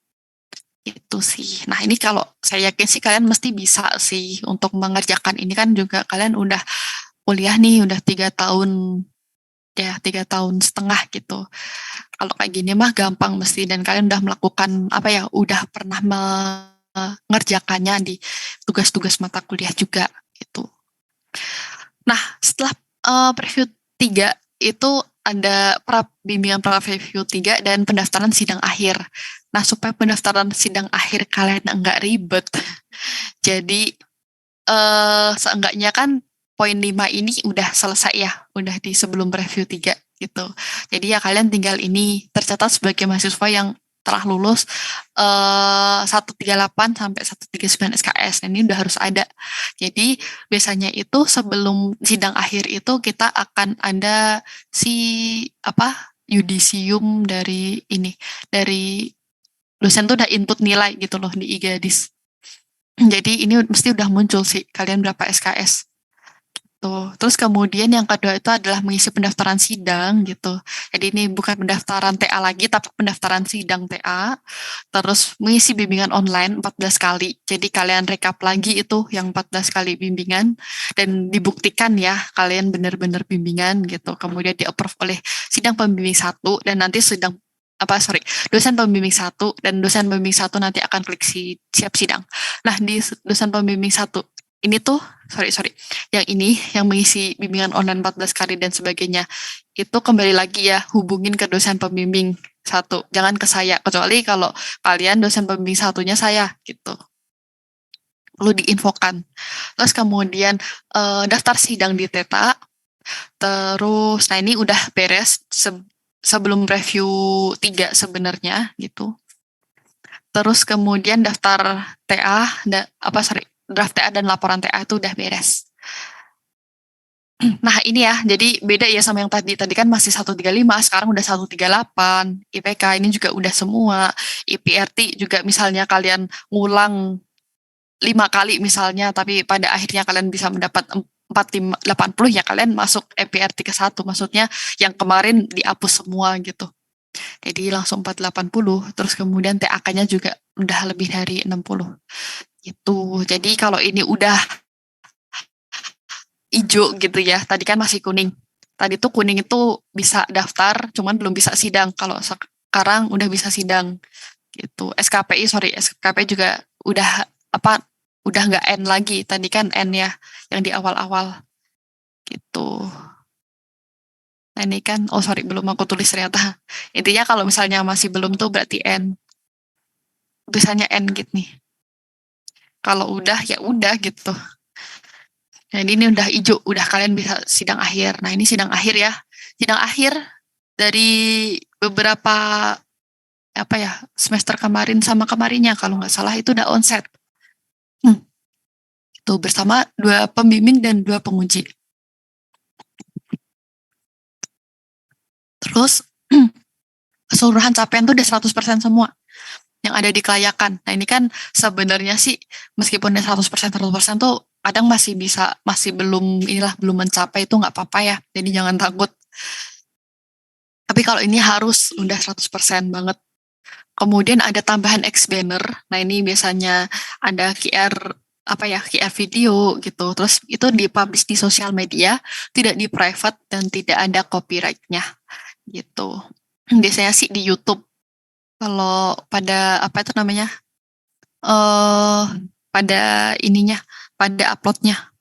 Itu sih. Nah, ini kalau saya yakin sih kalian mesti bisa sih untuk mengerjakan ini, kan juga kalian udah kuliah nih, udah 3 tahun ya, 3 tahun setengah gitu. Kalau kayak gini mah gampang mesti, dan kalian udah melakukan apa ya, udah pernah mengerjakannya di tugas-tugas mata kuliah juga gitu. Nah, setelah preview 3 itu ada bimbingan pra preview 3 dan pendaftaran sidang akhir. Nah, supaya pendaftaran sidang akhir kalian enggak ribet, jadi seenggaknya kan poin 5 ini udah selesai ya, udah di sebelum preview 3 gitu. Jadi ya kalian tinggal ini tercatat sebagai mahasiswa yang telah lulus 138 sampai 139 SKS. Nah, ini udah harus ada. Jadi biasanya itu sebelum sidang akhir itu kita akan ada si apa yudisium dari ini, dari dosen tuh udah input nilai gitu loh di IGADIS. Jadi ini mesti udah muncul sih kalian berapa SKS. Tuh. Terus kemudian yang kedua itu adalah mengisi pendaftaran sidang gitu. Jadi ini bukan pendaftaran TA lagi, tapi pendaftaran sidang TA. Terus mengisi bimbingan online 14 kali. Jadi kalian rekap lagi itu yang 14 kali bimbingan. Dan dibuktikan ya kalian benar-benar bimbingan gitu. Kemudian di-approve oleh sidang pembimbing 1 dan nanti dosen pembimbing 1, dan dosen pembimbing 1 nanti akan klik siap sidang. Nah, di dosen pembimbing 1 ini tuh, yang ini, yang mengisi bimbingan online 14 kali dan sebagainya, itu kembali lagi ya, hubungin ke dosen pembimbing 1, jangan ke saya, kecuali kalau kalian dosen pembimbing 1-nya saya, gitu. Perlu diinfokan. Terus kemudian daftar sidang di Theta, terus, nah ini udah beres sebelum review 3 sebenarnya, gitu. Terus kemudian daftar TA, draft TA dan laporan TA itu udah beres. Nah, ini ya, jadi beda ya sama yang tadi. Tadi kan masih 135, sekarang udah 138. IPK ini juga udah semua. IPRT juga misalnya kalian ngulang 5 kali misalnya, tapi pada akhirnya kalian bisa mendapat 480, ya kalian masuk IPRT ke 1. Maksudnya yang kemarin dihapus semua gitu. Jadi langsung 480, terus kemudian TAK-nya juga udah lebih dari 60. Gitu. Jadi kalau ini udah hijau gitu ya. Tadi kan masih kuning. Tadi tuh kuning itu bisa daftar, cuman belum bisa sidang. Kalau sekarang udah bisa sidang gitu. SKPI juga udah udah nggak N lagi. Tadi kan N ya, yang di awal-awal gitu. Nah ini kan, oh sorry belum aku tulis ternyata. Intinya kalau misalnya masih belum tuh berarti N. Tulisannya N gitu nih. Kalau udah ya udah gitu. Nah ini udah hijau, udah kalian bisa sidang akhir. Nah ini sidang akhir ya. Sidang akhir dari beberapa apa ya semester kemarin sama kemarinnya kalau nggak salah itu udah onset. Tuh bersama 2 pembimbing dan 2 penguji. Terus keseluruhan capaian tuh udah 100% semua yang ada di kelayakan. Nah ini kan sebenarnya sih meskipun udah 100% tuh kadang masih belum mencapai itu nggak apa-apa ya. Jadi jangan takut. Tapi kalau ini harus udah 100% banget. Kemudian ada tambahan X banner. Nah, ini biasanya ada QR video gitu. Terus itu dipublish di sosial media, tidak di private dan tidak ada copyright-nya gitu. Biasanya sih di YouTube. Kalau pada apa itu namanya? eh pada ininya, pada uploadnya.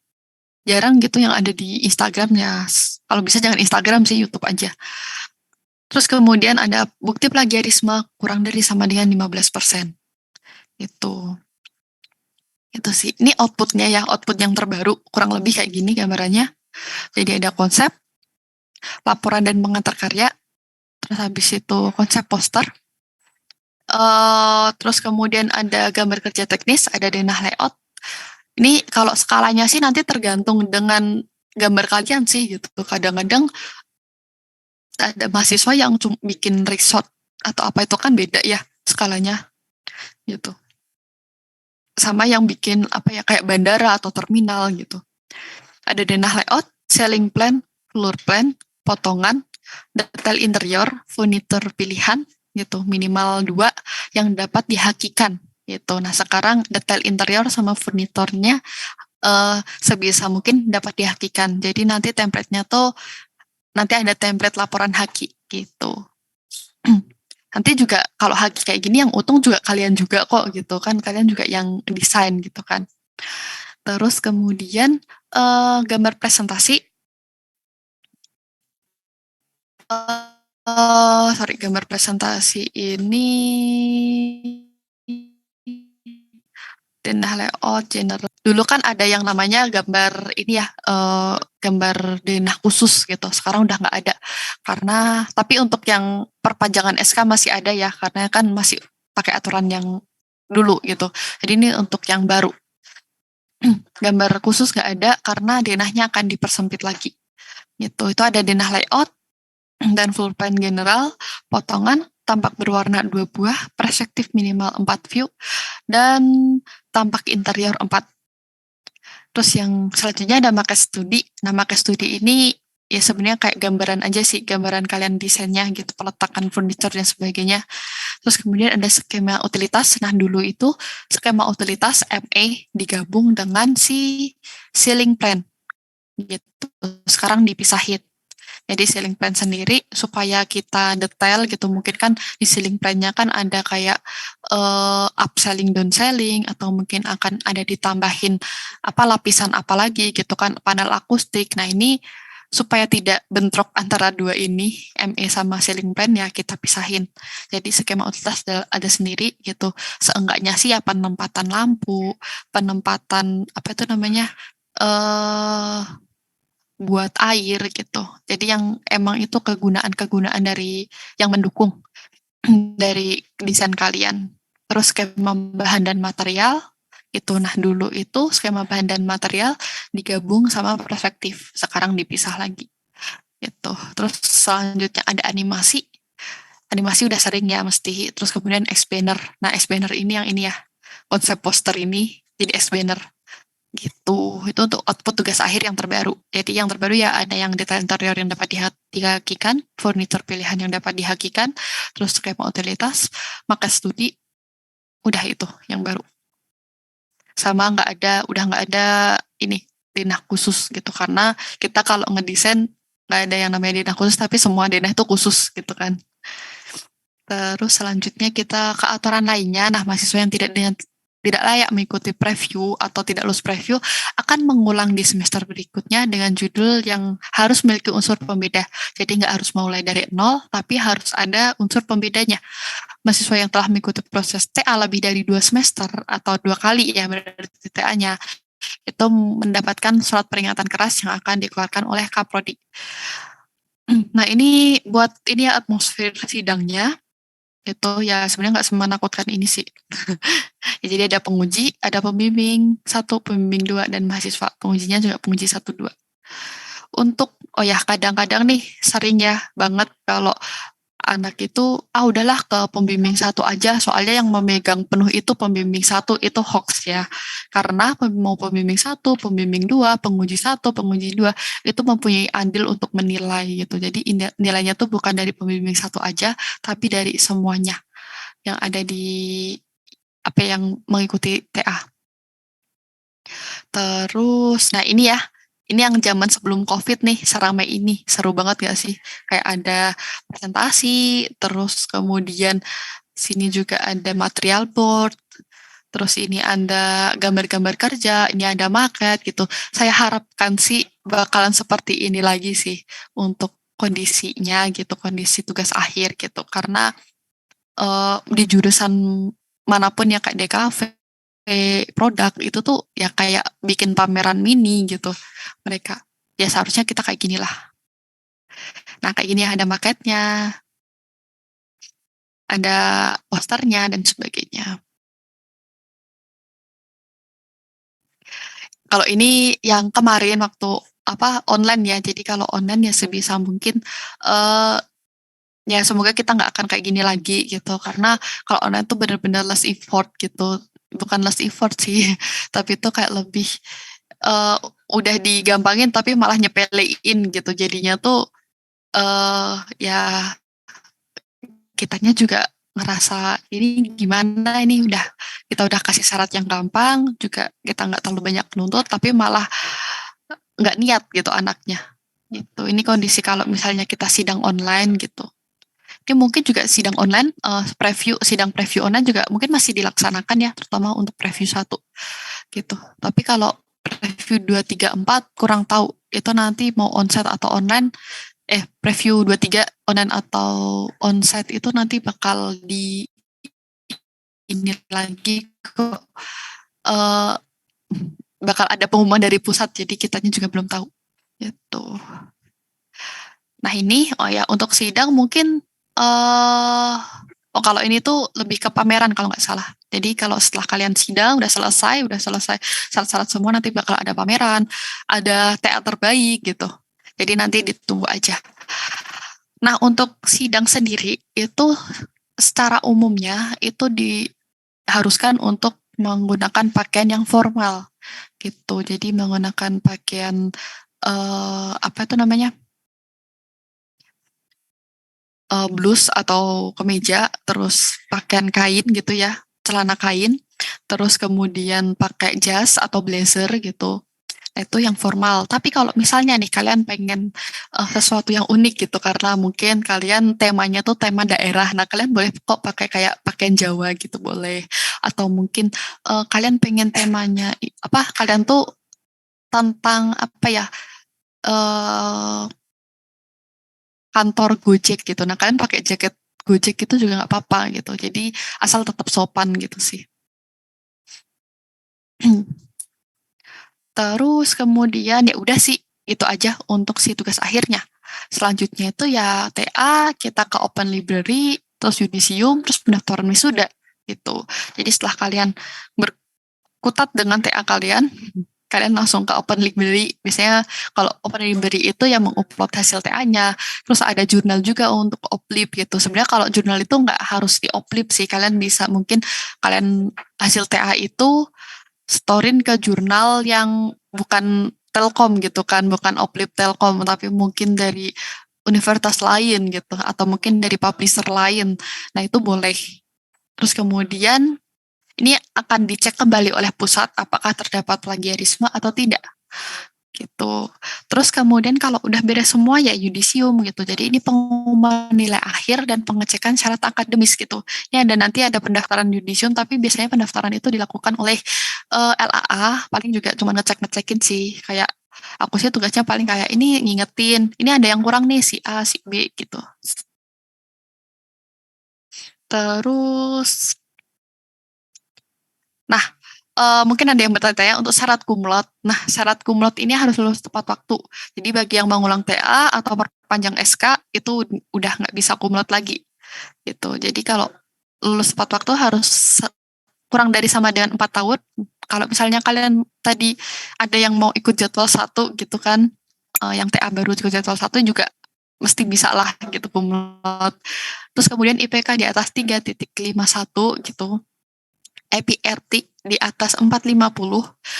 Jarang gitu yang ada di Instagram ya. Kalau bisa jangan Instagram sih, YouTube aja. Terus kemudian ada bukti plagiarisme kurang dari sama dengan 15%. Itu. Itu sih. Ini outputnya ya, output yang terbaru. Kurang lebih kayak gini gambarannya. Jadi ada konsep, laporan dan pengantar karya, terus habis itu konsep poster, terus kemudian ada gambar kerja teknis, ada denah layout. Ini kalau skalanya sih nanti tergantung dengan gambar kalian sih gitu. Kadang-kadang ada mahasiswa yang cuma bikin resort atau apa itu kan beda ya skalanya gitu. Sama yang bikin apa ya kayak bandara atau terminal gitu. Ada denah layout, selling plan, floor plan, potongan, detail interior, furniture pilihan gitu, minimal 2 yang dapat dihakikan gitu. Nah, sekarang detail interior sama furniturnya sebisa mungkin dapat dihakikan. Jadi nanti template-nya tuh nanti ada template laporan haki gitu. Nanti juga kalau haki kayak gini yang untung juga kalian juga kok gitu kan, kalian juga yang desain gitu kan. Terus kemudian gambar presentasi. Sorry, gambar presentasi ini denah layout general. Dulu kan ada yang namanya gambar ini ya, gambar denah khusus gitu. Sekarang udah nggak ada. Karena tapi untuk yang perpanjangan SK masih ada ya, karena kan masih pakai aturan yang dulu gitu. Jadi ini untuk yang baru. Gambar khusus nggak ada karena denahnya akan dipersempit lagi. Gitu. Itu ada denah layout dan full plan general, potongan, tampak berwarna 2 buah, perspektif minimal 4 view, dan tampak interior 4. Terus yang selanjutnya ada make studi. Nah, make studi ini ya sebenarnya kayak gambaran aja sih, gambaran kalian desainnya gitu, peletakan furniture dan sebagainya. Terus kemudian ada skema utilitas. Nah, dulu itu skema utilitas MA digabung dengan si ceiling plan gitu. Sekarang dipisahin. Jadi ceiling plan sendiri supaya kita detail gitu. Mungkin kan di ceiling plan-nya kan ada kayak upselling, downselling, atau mungkin akan ada ditambahin apa lapisan apa lagi gitu kan, panel akustik. Nah ini supaya tidak bentrok antara dua ini, ME sama ceiling plan ya kita pisahin. Jadi skema utilitas ada sendiri gitu. Seenggaknya sih ya penempatan lampu, penempatan apa itu namanya, buat air gitu. Jadi yang emang itu kegunaan-kegunaan dari yang mendukung dari desain kalian. Terus skema bahan dan material itu. Nah, dulu itu skema bahan dan material digabung sama perspektif. Sekarang dipisah lagi. Gitu. Terus selanjutnya ada animasi. Animasi udah sering ya mesti. Terus kemudian X-banner. Nah, X-banner ini yang ini ya. Konsep poster ini jadi X-banner gitu. Itu untuk output tugas akhir yang terbaru. Jadi yang terbaru ya ada yang detail interior yang dapat dihakikan, furniture pilihan yang dapat dihakikan, terus skema utilitas, maka studi, udah itu yang baru. Sama udah nggak ada ini denah khusus gitu karena kita kalau ngedesain nggak ada yang namanya denah khusus tapi semua denah itu khusus gitu kan. Terus selanjutnya kita ke aturan lainnya. Nah, mahasiswa yang tidak dengan tidak layak mengikuti preview atau tidak lulus preview akan mengulang di semester berikutnya dengan judul yang harus memiliki unsur pembeda. Jadi nggak harus mulai dari nol, tapi harus ada unsur pembedanya. Mahasiswa yang telah mengikuti proses TA lebih dari 2 semester atau 2 kali ya berarti TA-nya, itu mendapatkan surat peringatan keras yang akan dikeluarkan oleh Kaprodi. Nah ini buat ini ya atmosfer sidangnya, itu ya sebenarnya nggak semenakutkan ini sih. Ya, jadi ada penguji, ada pembimbing 1, pembimbing 2, dan mahasiswa. Pengujinya juga penguji 1, 2. Untuk, oh ya kadang-kadang nih sering ya banget kalau anak itu, udahlah ke pembimbing 1 aja, soalnya yang memegang penuh itu pembimbing 1, itu hoax ya. Karena mau pembimbing 1, pembimbing 2, penguji 1, penguji 2, itu mempunyai andil untuk menilai gitu. Jadi nilainya tuh bukan dari pembimbing 1 aja, tapi dari semuanya yang ada di yang mengikuti TA. Terus, nah ini ya, ini yang zaman sebelum COVID nih, seramai ini, seru banget gak sih? Kayak ada presentasi, terus kemudian sini juga ada material board, terus ini ada gambar-gambar kerja, ini ada market gitu. Saya harapkan sih bakalan seperti ini lagi sih untuk kondisinya gitu, kondisi tugas akhir gitu. Karena di jurusan manapun ya kayak DKV, produk itu tuh ya kayak bikin pameran mini gitu mereka. Ya seharusnya kita kayak gini lah. Nah kayak gini ada marketnya, ada posternya dan sebagainya. Kalau ini yang kemarin waktu online ya. Jadi kalau online ya sebisa mungkin eh ya semoga kita nggak akan kayak gini lagi gitu. Karena kalau online tuh benar-benar less effort gitu. Bukan less effort sih, tapi itu kayak lebih eh udah digampangin tapi malah nyepelein gitu. Jadinya tuh ya kitanya juga ngerasa ini gimana, ini kita udah kasih syarat yang gampang, juga kita nggak terlalu banyak menuntut, tapi malah nggak niat gitu anaknya. Gitu. Ini kondisi kalau misalnya kita sidang online gitu. Ini mungkin juga sidang online, sidang preview online juga mungkin masih dilaksanakan ya, terutama untuk preview 1 gitu. Tapi kalau preview 2, 3, 4 kurang tahu. Itu nanti mau onsite atau online, preview 2, 3 online atau onsite itu nanti bakal ini lagi kok, bakal ada pengumuman dari pusat, jadi kitanya juga belum tahu gitu. Nah ini ya untuk sidang mungkin kalau ini tuh lebih ke pameran kalau nggak salah. Jadi kalau setelah kalian sidang udah selesai syarat-syarat semua, nanti bakal ada pameran, ada teater terbaik gitu. Jadi nanti ditunggu aja. Nah untuk sidang sendiri itu secara umumnya itu diharuskan untuk menggunakan pakaian yang formal gitu. Jadi menggunakan pakaian apa itu namanya, blus atau kemeja, terus pakaian kain gitu ya, celana kain, terus kemudian pakai jas atau blazer gitu. Nah, itu yang formal. Tapi kalau misalnya nih kalian pengen sesuatu yang unik gitu, karena mungkin kalian temanya tuh tema daerah, nah kalian boleh kok pakai kayak pakaian Jawa gitu boleh. Atau mungkin kalian pengen temanya kalian tuh tentang eh kantor Gojek gitu. Nah kalian pakai jaket Gojek itu juga nggak apa-apa gitu. Jadi asal tetap sopan gitu sih. Terus kemudian ya udah sih itu aja untuk si tugas akhirnya. Selanjutnya itu ya TA, kita ke Open Library, terus yudisium, terus pendaftaran wisuda gitu. Jadi setelah kalian berkutat dengan TA kalian, kalian langsung ke Open Library. Biasanya kalau Open Library itu yang mengupload hasil TA-nya. Terus ada jurnal juga untuk oplip gitu. Sebenarnya kalau jurnal itu nggak harus di oplip sih. Kalian bisa mungkin kalian hasil TA itu storin ke jurnal yang bukan Telkom gitu kan, bukan oplip Telkom, tapi mungkin dari universitas lain gitu, atau mungkin dari publisher lain. Nah itu boleh. Terus kemudian ini akan dicek kembali oleh pusat apakah terdapat plagiarisme atau tidak gitu. Terus kemudian kalau udah beres semua ya yudisium gitu. Jadi ini pengumuman nilai akhir dan pengecekan syarat akademis gitu. Ya dan nanti ada pendaftaran yudisium tapi biasanya pendaftaran itu dilakukan oleh LAA, paling juga cuma ngecek-ngecekin sih. Kayak aku sih tugasnya paling kayak ini ngingetin, ini ada yang kurang nih si A, si B gitu. Terus nah mungkin ada yang bertanya-tanya untuk syarat kumlot. Nah, syarat kumlot ini harus lulus tepat waktu. Jadi bagi yang mengulang TA atau perpanjang SK itu udah nggak bisa kumlot lagi. Gitu. Jadi kalau lulus tepat waktu harus kurang dari sama dengan 4 tahun. Kalau misalnya kalian tadi ada yang mau ikut jadwal 1 gitu kan, yang TA baru ikut jadwal 1 juga mesti bisa lah gitu kumlot. Terus kemudian IPK di atas 3,51 gitu. EPRT di atas 450.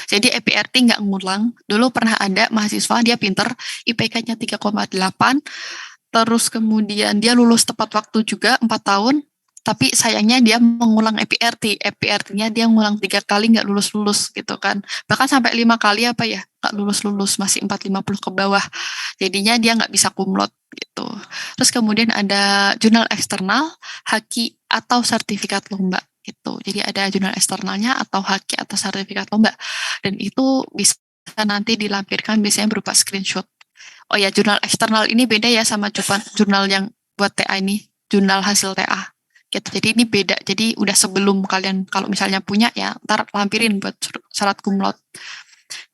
Jadi EPRT nggak ngulang. Dulu pernah ada mahasiswa, dia pinter, IPK-nya 3,8, terus kemudian dia lulus tepat waktu juga 4 tahun, tapi sayangnya dia mengulang EPRT. EPRT-nya dia ngulang 3 kali nggak lulus-lulus gitu kan. Bahkan sampai 5 kali apa ya, nggak lulus-lulus, masih 450 ke bawah. Jadinya dia nggak bisa kumlot gitu. Terus kemudian ada jurnal eksternal, haki, atau sertifikat lomba gitu. Jadi ada jurnal eksternalnya atau haki atau sertifikat lomba. Dan itu bisa nanti dilampirkan biasanya berupa screenshot. Oh ya, jurnal eksternal ini beda ya sama jurnal yang buat TA ini, jurnal hasil TA. Gitu. Jadi ini beda. Jadi udah sebelum kalian kalau misalnya punya ya, ntar lampirin buat syarat kumlot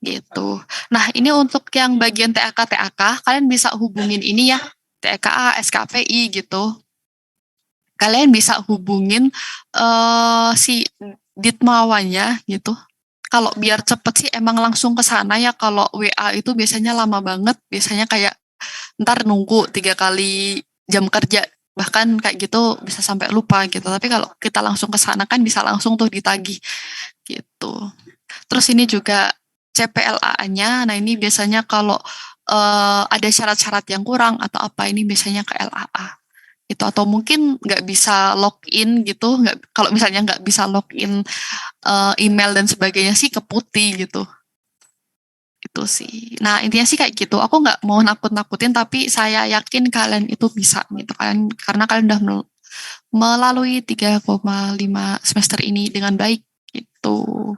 gitu. Nah, ini untuk yang bagian TAK, kalian bisa hubungin ini ya, TKA, SKPI gitu. Kalian bisa hubungin si Ditmawanya gitu. Kalau biar cepet sih emang langsung ke sana ya. Kalau WA itu biasanya lama banget. Biasanya kayak ntar nunggu 3 kali jam kerja. Bahkan kayak gitu bisa sampai lupa gitu. Tapi kalau kita langsung ke sana kan bisa langsung tuh ditagih gitu. Terus ini juga CPLA-nya. Nah ini biasanya kalau ada syarat-syarat yang kurang atau apa ini biasanya ke LAA itu atau mungkin nggak bisa login gitu nggak kalau misalnya nggak bisa login email dan sebagainya sih ke putih gitu itu sih nah intinya sih kayak gitu aku nggak mau nakut-nakutin tapi saya yakin kalian itu bisa gitu kalian karena kalian udah melalui 3,5 semester ini dengan baik gitu.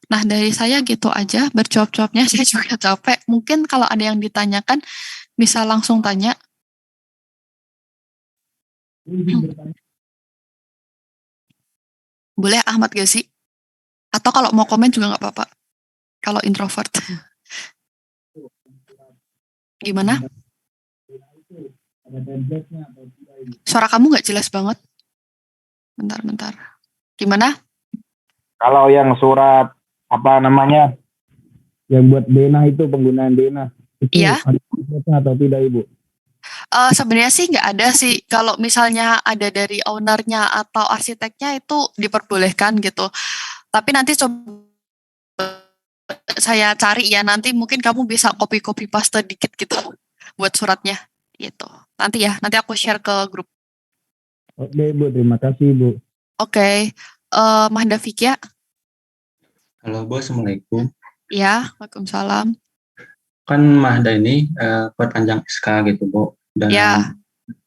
Nah dari saya gitu aja bercuap-cuapnya saya juga capek mungkin kalau ada yang ditanyakan bisa langsung tanya. Boleh Ahmad gak sih? Atau kalau mau komen juga nggak apa-apa. Kalau introvert. Gimana? Suara kamu nggak jelas banget. Bentar. Gimana? Kalau yang surat apa namanya yang buat denah itu penggunaan denah itu Iya. ada template-nya atau tidak Ibu? Sebenarnya sih nggak ada sih. Kalau misalnya ada dari ownernya atau arsiteknya itu diperbolehkan gitu. Tapi nanti coba saya cari ya. Nanti mungkin kamu bisa copy paste dikit gitu buat suratnya gitu. Nanti ya. Nanti aku share ke grup. Oke Ibu, terima kasih Ibu. Oke. Mahda Fikya. Halo Bu, Assalamualaikum. Ya, Waalaikumsalam. Kan Mahda ini perpanjang SK gitu Bu, dan Ya.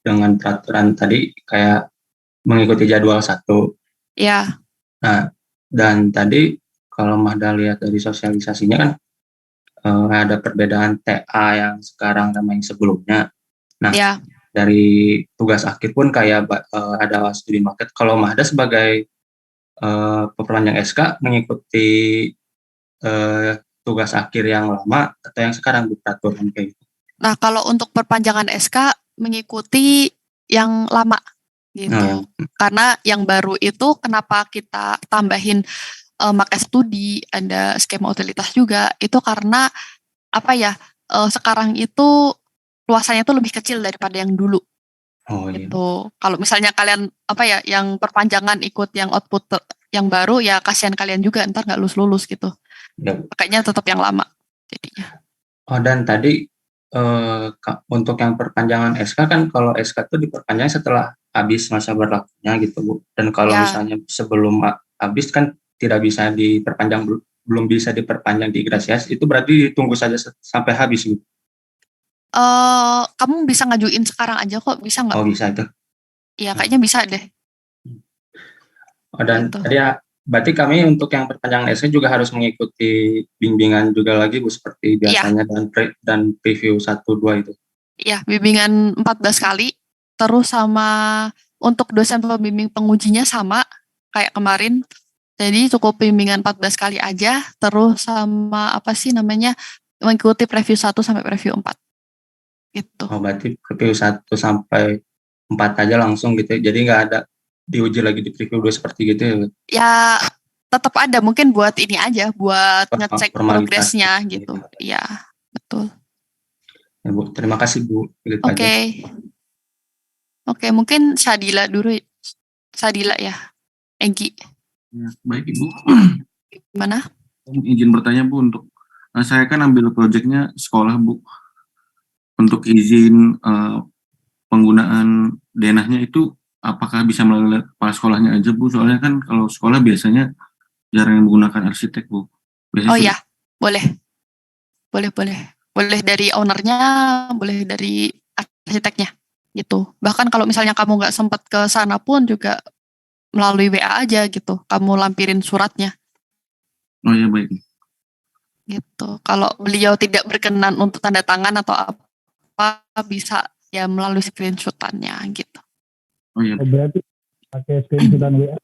dengan peraturan tadi kayak mengikuti jadwal 1. Ya. Nah, dan tadi kalau Mahda lihat dari sosialisasinya kan ada perbedaan TA yang sekarang sama yang sebelumnya. Nah, Ya. dari tugas akhir pun kayak ada studi market. Kalau Mahda sebagai perpanjang SK mengikuti tugas akhir yang lama atau yang sekarang Bu peraturan kayak gitu? Nah, kalau untuk perpanjangan SK mengikuti yang lama gitu. Karena yang baru itu kenapa kita tambahin make studi, ada skema utilitas juga, itu karena apa ya? Sekarang itu luasannya tuh lebih kecil daripada yang dulu. Oh iya. Gitu. Kalau misalnya kalian apa ya, yang perpanjangan ikut yang output yang baru ya kasihan kalian juga ntar nggak lulus gitu. Ya. Pakainya tetap yang lama jadinya. Oh dan tadi untuk yang perpanjangan SK kan kalau SK itu diperpanjang setelah habis masa berlakunya gitu Bu. Dan kalau Ya. misalnya sebelum habis kan tidak bisa diperpanjang belum bisa diperpanjang di Grasias, itu berarti tunggu saja sampai habis Bu. Kamu bisa ngajuin sekarang aja kok, bisa nggak? Oh bisa itu. Iya, kayaknya bisa deh. Oh, dan Gitu. tadi ya, berarti kami untuk yang perpanjangan SK juga harus mengikuti bimbingan juga lagi Bu, seperti Iya, biasanya dan preview 1-2 itu. iya, bimbingan 14 kali. Terus sama untuk dosen pembimbing pengujinya sama kayak kemarin. Jadi cukup bimbingan 14 kali aja. Terus sama apa sih namanya, mengikuti preview 1 sampai preview 4. Gitu. Oh berarti preview 1-4 aja langsung gitu, jadi nggak ada diuji lagi di preview 2 seperti gitu ya Bu? Ya, tetap ada mungkin buat ini aja, buat ngecek Formalitas progresnya gitu. gitu. Iya, betul. Ya, Bu. Terima kasih Bu. Gitu aja. Oke. Oke, mungkin Sadila dulu. Sadila ya. Egi, Ya, baik Ibu, gimana? izin bertanya Bu, untuk saya kan ambil proyeknya sekolah Bu, untuk izin penggunaan denahnya itu apakah bisa melalui kepala sekolahnya aja Bu? Soalnya kan kalau sekolah biasanya jarang yang menggunakan arsitek Bu. Biasanya Oh ya, boleh. Boleh dari ownernya, boleh dari arsiteknya gitu. Bahkan kalau misalnya kamu nggak sempat ke sana pun juga melalui WA aja gitu. Kamu lampirin suratnya Oh ya baik. gitu. Kalau beliau tidak berkenan untuk tanda tangan atau apa, bisa ya melalui screenshotannya gitu. Oh ya. Oh, berarti pakai screenshotan WA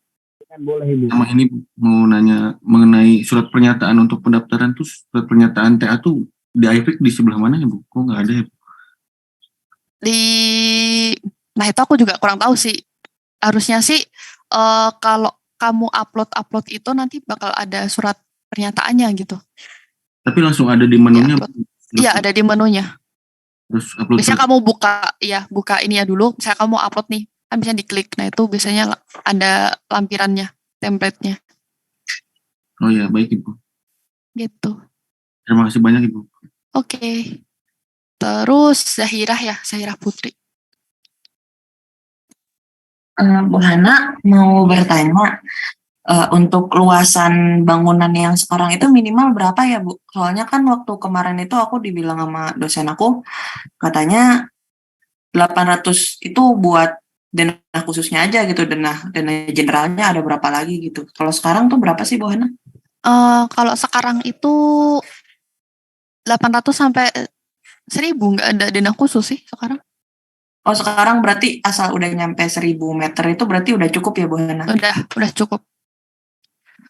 kan boleh Ibu. Sama ini Bu, mau nanya mengenai surat pernyataan untuk pendaftaran tuh, surat pernyataan TA tuh di iFix di sebelah mana ya Bu? Kok nggak ada ya Bu? Nah itu aku juga kurang tahu sih. Harusnya sih kalau kamu upload itu nanti bakal ada surat pernyataannya gitu. Tapi langsung ada di menunya. Di-upload. Iya, ada di menunya. Terus upload. Biasanya kamu buka ini ya dulu. Misalnya kamu upload nih, kan bisa diklik. Nah itu biasanya ada lampirannya, template-nya. Oh ya, baik Ibu. Gitu. Terima kasih banyak Ibu. Oke. Terus Zahirah Putri. Bu Hana mau bertanya, untuk luasan bangunan yang sekarang itu minimal berapa ya Bu? Soalnya kan waktu kemarin itu aku dibilang sama dosen aku, katanya 800 itu buat dana khususnya aja gitu, dana generalnya ada berapa lagi gitu. Kalau sekarang tuh berapa sih Bu Hana? Kalau sekarang itu 800 sampai 1000, nggak ada dana khusus sih sekarang. Oh sekarang berarti asal udah nyampe 1000 meter itu berarti udah cukup ya Bu Hana? Udah cukup.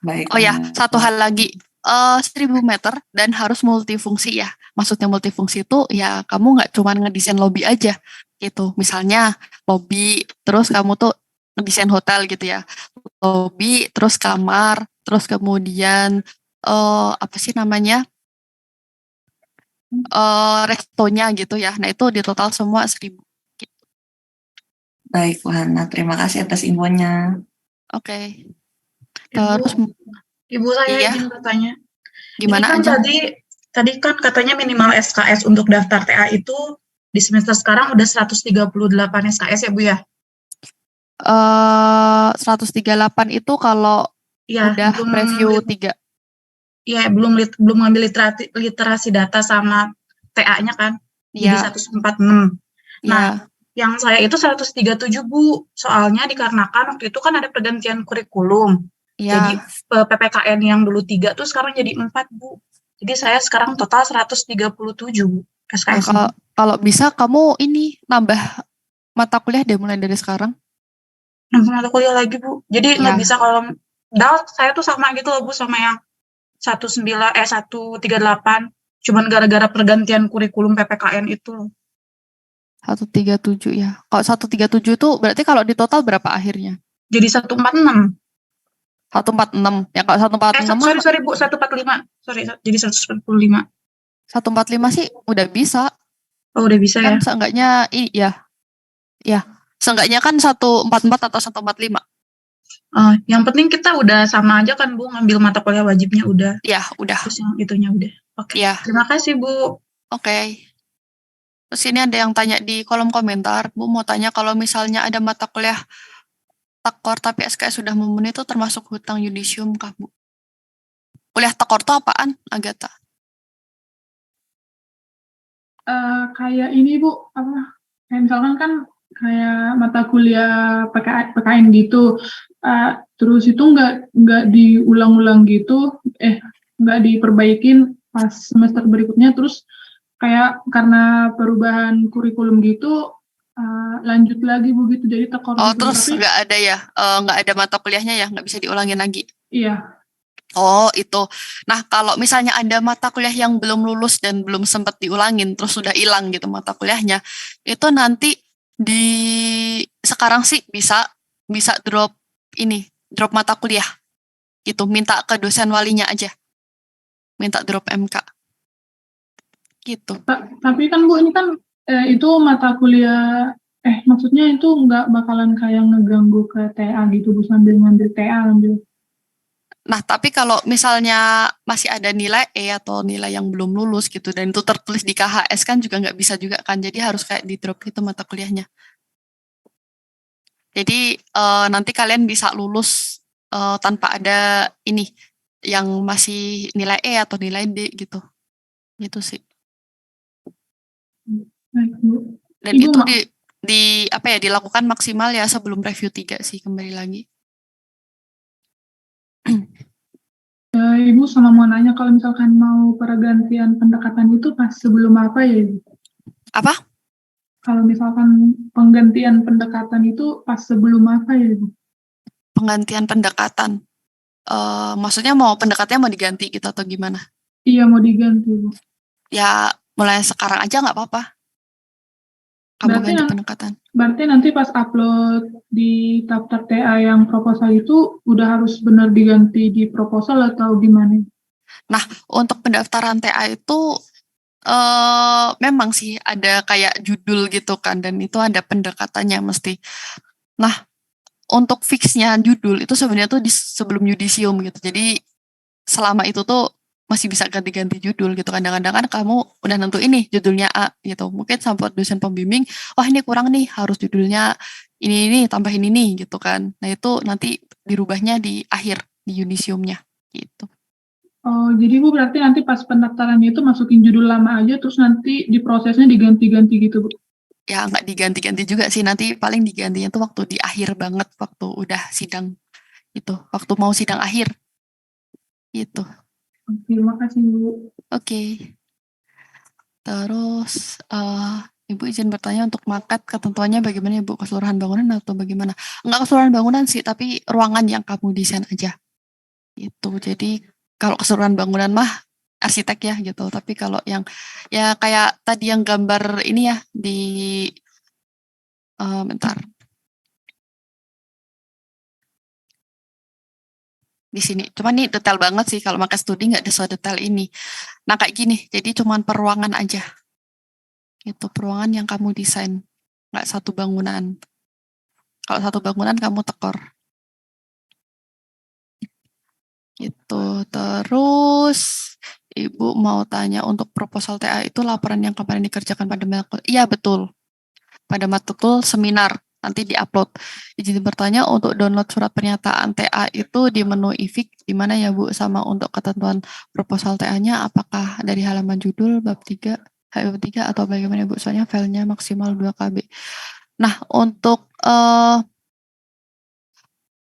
Baik. Oh ya, satu hal lagi. 1000 meter dan harus multifungsi ya. Maksudnya multifungsi itu ya kamu nggak cuma ngedesain lobby aja gitu. Misalnya lobby, terus kamu tuh ngedesain hotel gitu ya. Lobby, terus kamar, terus kemudian apa sih namanya? Restonya gitu ya. Nah itu di total semua 1000. Baik Bu Hana, terima kasih atas infonya. Oke. Terus Ibu saya iya, izin bertanya. gimana Ini kan aja? tadi kan katanya minimal SKS untuk daftar TA itu di semester sekarang udah 138 SKS ya Bu ya? 138 itu kalau Iya, udah preview 3. Iya, belum ngambil literasi data sama TA-nya kan? Jadi Iya. 146. Nah, Ya, yang saya itu 137 Bu. Soalnya dikarenakan waktu itu kan ada pergantian kurikulum. Jadi ya. PPKN yang dulu 3 tuh sekarang jadi 4 Bu. Jadi saya sekarang total 137 Bu. Nah, SKS. kalau bisa kamu ini nambah mata kuliah deh mulai dari sekarang. Nambah mata kuliah lagi Bu. Jadi nggak Ya. bisa kalau saya tuh sama gitu loh Bu sama yang 138. Cuman gara-gara pergantian kurikulum PPKN itu loh. 137 ya. Kalau 137 itu berarti kalau di total berapa akhirnya? Jadi 146. 146. Ya kalau 146 sorry Bu, 145. Sorry, jadi 145. 145 sih udah bisa. Oh, udah bisa ya. Kan seenggaknya ya. Seenggaknya kan 144 atau 145. Yang penting kita udah sama aja kan Bu, ngambil mata kuliah wajibnya udah. Ya, udah. Terus yang itunya udah. Oke. Ya. Terima kasih Bu. Oke. Terus ini ada yang tanya di kolom komentar, Bu mau tanya kalau misalnya ada mata kuliah takor tapi SKS sudah memenuhi itu termasuk hutang yudisium kah Bu? kuliah tekor tuh apaan, Agatha? Kayak ini Bu, kayak misalkan kan kayak mata kuliah PKN gitu, terus itu nggak diulang-ulang gitu, nggak diperbaikin pas semester berikutnya, terus kayak karena perubahan kurikulum gitu, lanjut lagi Bu gitu, jadi tekor Oh, gitu. terus Tapi nggak ada ya, nggak ada mata kuliahnya ya, nggak bisa diulangin lagi. iya, Oh, itu. Nah, kalau misalnya ada mata kuliah yang belum lulus dan belum sempat diulangin, terus sudah hilang gitu mata kuliahnya, itu nanti di sekarang sih bisa drop mata kuliah gitu, minta ke dosen walinya aja, minta drop MK gitu. tapi kan Bu ini kan itu mata kuliah, maksudnya itu nggak bakalan kayak ngeganggu ke TA gitu Bu, sambil ngambil TA ngambil. Nah, tapi kalau misalnya masih ada nilai E atau nilai yang belum lulus gitu, dan itu tertulis di KHS kan juga nggak bisa juga kan, jadi harus kayak di drop gitu mata kuliahnya. Jadi nanti kalian bisa lulus tanpa ada ini yang masih nilai E atau nilai D gitu. Gitu sih. Baik, Bu. Dan Ibu itu ma- dilakukan maksimal ya sebelum review 3 sih, kembali lagi. Ibu sama mau nanya kalau misalkan mau pergantian pendekatan itu pas sebelum apa ya Ibu? Apa? Kalau misalkan penggantian pendekatan itu pas sebelum apa ya Ibu? Penggantian pendekatan. Maksudnya mau pendekatannya mau diganti gitu atau gimana? Iya mau diganti Ibu. Ya mulai sekarang aja nggak apa-apa. Kamu Berarti ganti nan- pendekatan. Berarti nanti pas upload di daftar TA yang proposal itu udah harus benar diganti di proposal atau gimana? Nah, untuk pendaftaran TA itu memang sih ada kayak judul gitu kan, dan itu ada pendekatannya mesti. Nah, untuk fixnya judul itu sebenarnya tuh di sebelum yudisium gitu. Jadi selama itu tuh masih bisa ganti-ganti judul gitu. Kadang-kadang kan kamu udah nentu ini judulnya A gitu. Mungkin sampai dosen pembimbing, wah ini kurang nih, harus judulnya ini tambahin ini gitu kan. Nah itu nanti dirubahnya di akhir di yudisiumnya gitu. Oh, jadi Bu berarti nanti pas pendaftarannya itu masukin judul lama aja terus nanti diprosesnya diganti-ganti gitu Bu? Ya nggak diganti-ganti juga sih, nanti paling digantinya tuh waktu di akhir banget, waktu udah sidang itu, waktu mau sidang akhir gitu. Terima kasih Bu. Oke. Terus Ibu izin bertanya, untuk maket ketentuannya bagaimana Ibu? Keseluruhan bangunan atau bagaimana? Enggak keseluruhan bangunan sih, tapi ruangan yang kamu desain aja gitu. Jadi kalau keseluruhan bangunan mah arsitek ya gitu, tapi kalau yang ya kayak tadi yang gambar ini ya di bentar, di sini. Cuma ini detail banget sih, kalau maket studi nggak ada sedetail ini. Nah kayak gini, jadi cuman per ruangan aja. Itu peruangan yang kamu desain, nggak satu bangunan. Kalau satu bangunan kamu tekor. Gitu. Terus Ibu mau tanya, untuk proposal TA itu laporan yang kemarin dikerjakan pada matkul. Iya betul. Pada matkul seminar nanti diupload. Izin bertanya, untuk download surat pernyataan TA itu di menu IFIK di mana ya Bu? Sama untuk ketentuan proposal TA-nya apakah dari halaman judul bab 3 HBab 3 atau bagaimana Bu? Soalnya filenya maksimal 2 KB. Nah, untuk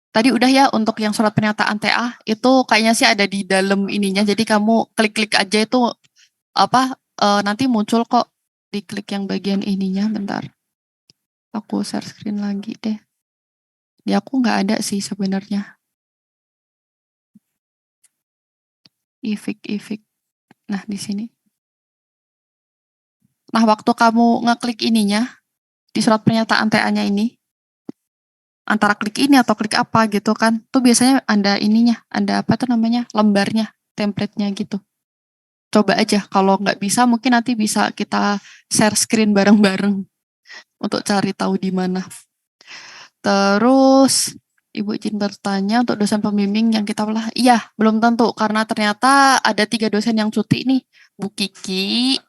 tadi udah ya, untuk yang surat pernyataan TA itu kayaknya sih ada di dalam ininya. Jadi kamu klik-klik aja itu nanti muncul kok, diklik yang bagian ininya. Bentar, aku share screen lagi deh. Di aku nggak ada sih sebenarnya. IFIK. Nah di sini. Nah waktu kamu ngeklik ininya di surat pernyataan TA-nya ini, antara klik ini atau klik apa gitu kan, tuh biasanya ada ininya, ada apa tuh namanya, lembarnya, template-nya gitu. Coba aja, kalau nggak bisa mungkin nanti bisa kita share screen bareng-bareng untuk cari tahu di mana. Terus Ibu izin bertanya, untuk dosen pembimbing yang kita belah, iya belum tentu karena ternyata ada 3 dosen yang cuti nih, Bu Kiki,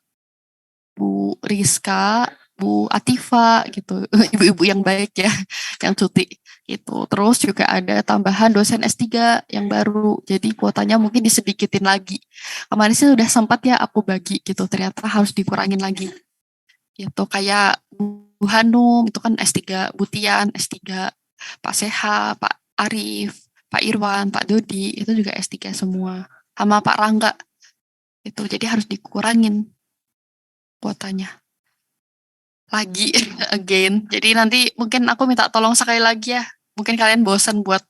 Bu Rizka, Bu Atifa gitu, ibu-ibu yang baik ya, yang cuti Itu. Terus juga ada tambahan dosen S3 yang baru. Jadi kuotanya mungkin disedikitin lagi. Kemarin sih udah sempat ya aku bagi gitu. Ternyata harus dikurangin lagi. Gitu kayak Bu Hanum itu kan S3, Bu Tian S3, Pak Seha, Pak Arif, Pak Irwan, Pak Dodi itu juga S3 semua. Sama Pak Rangga. Itu jadi harus dikurangin kuotanya. Lagi again. Jadi nanti mungkin aku minta tolong sekali lagi ya. Mungkin kalian bosan buat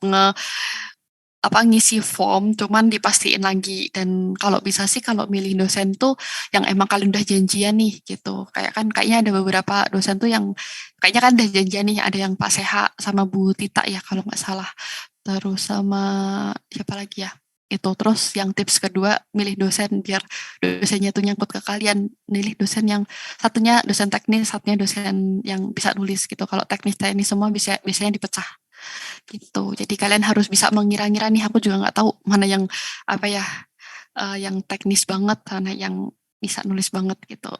ngisi form, cuman dipastiin lagi. Dan kalau bisa sih kalau milih dosen tuh yang emang kalian udah janjian nih gitu. Kayaknya ada beberapa dosen tuh yang kayaknya kan udah janjian nih. Ada yang Pak Seha sama Bu Tita ya kalau nggak salah. Terus sama siapa lagi ya? Itu. Terus yang tips kedua, milih dosen biar dosennya tuh nyangkut ke kalian. Milih dosen yang satunya dosen teknis, satunya dosen yang bisa nulis gitu. Kalau teknis semua biasanya dipecah gitu. Jadi kalian harus bisa mengira-ngira nih. Aku juga nggak tahu mana yang apa ya, yang teknis banget, mana yang bisa nulis banget gitu.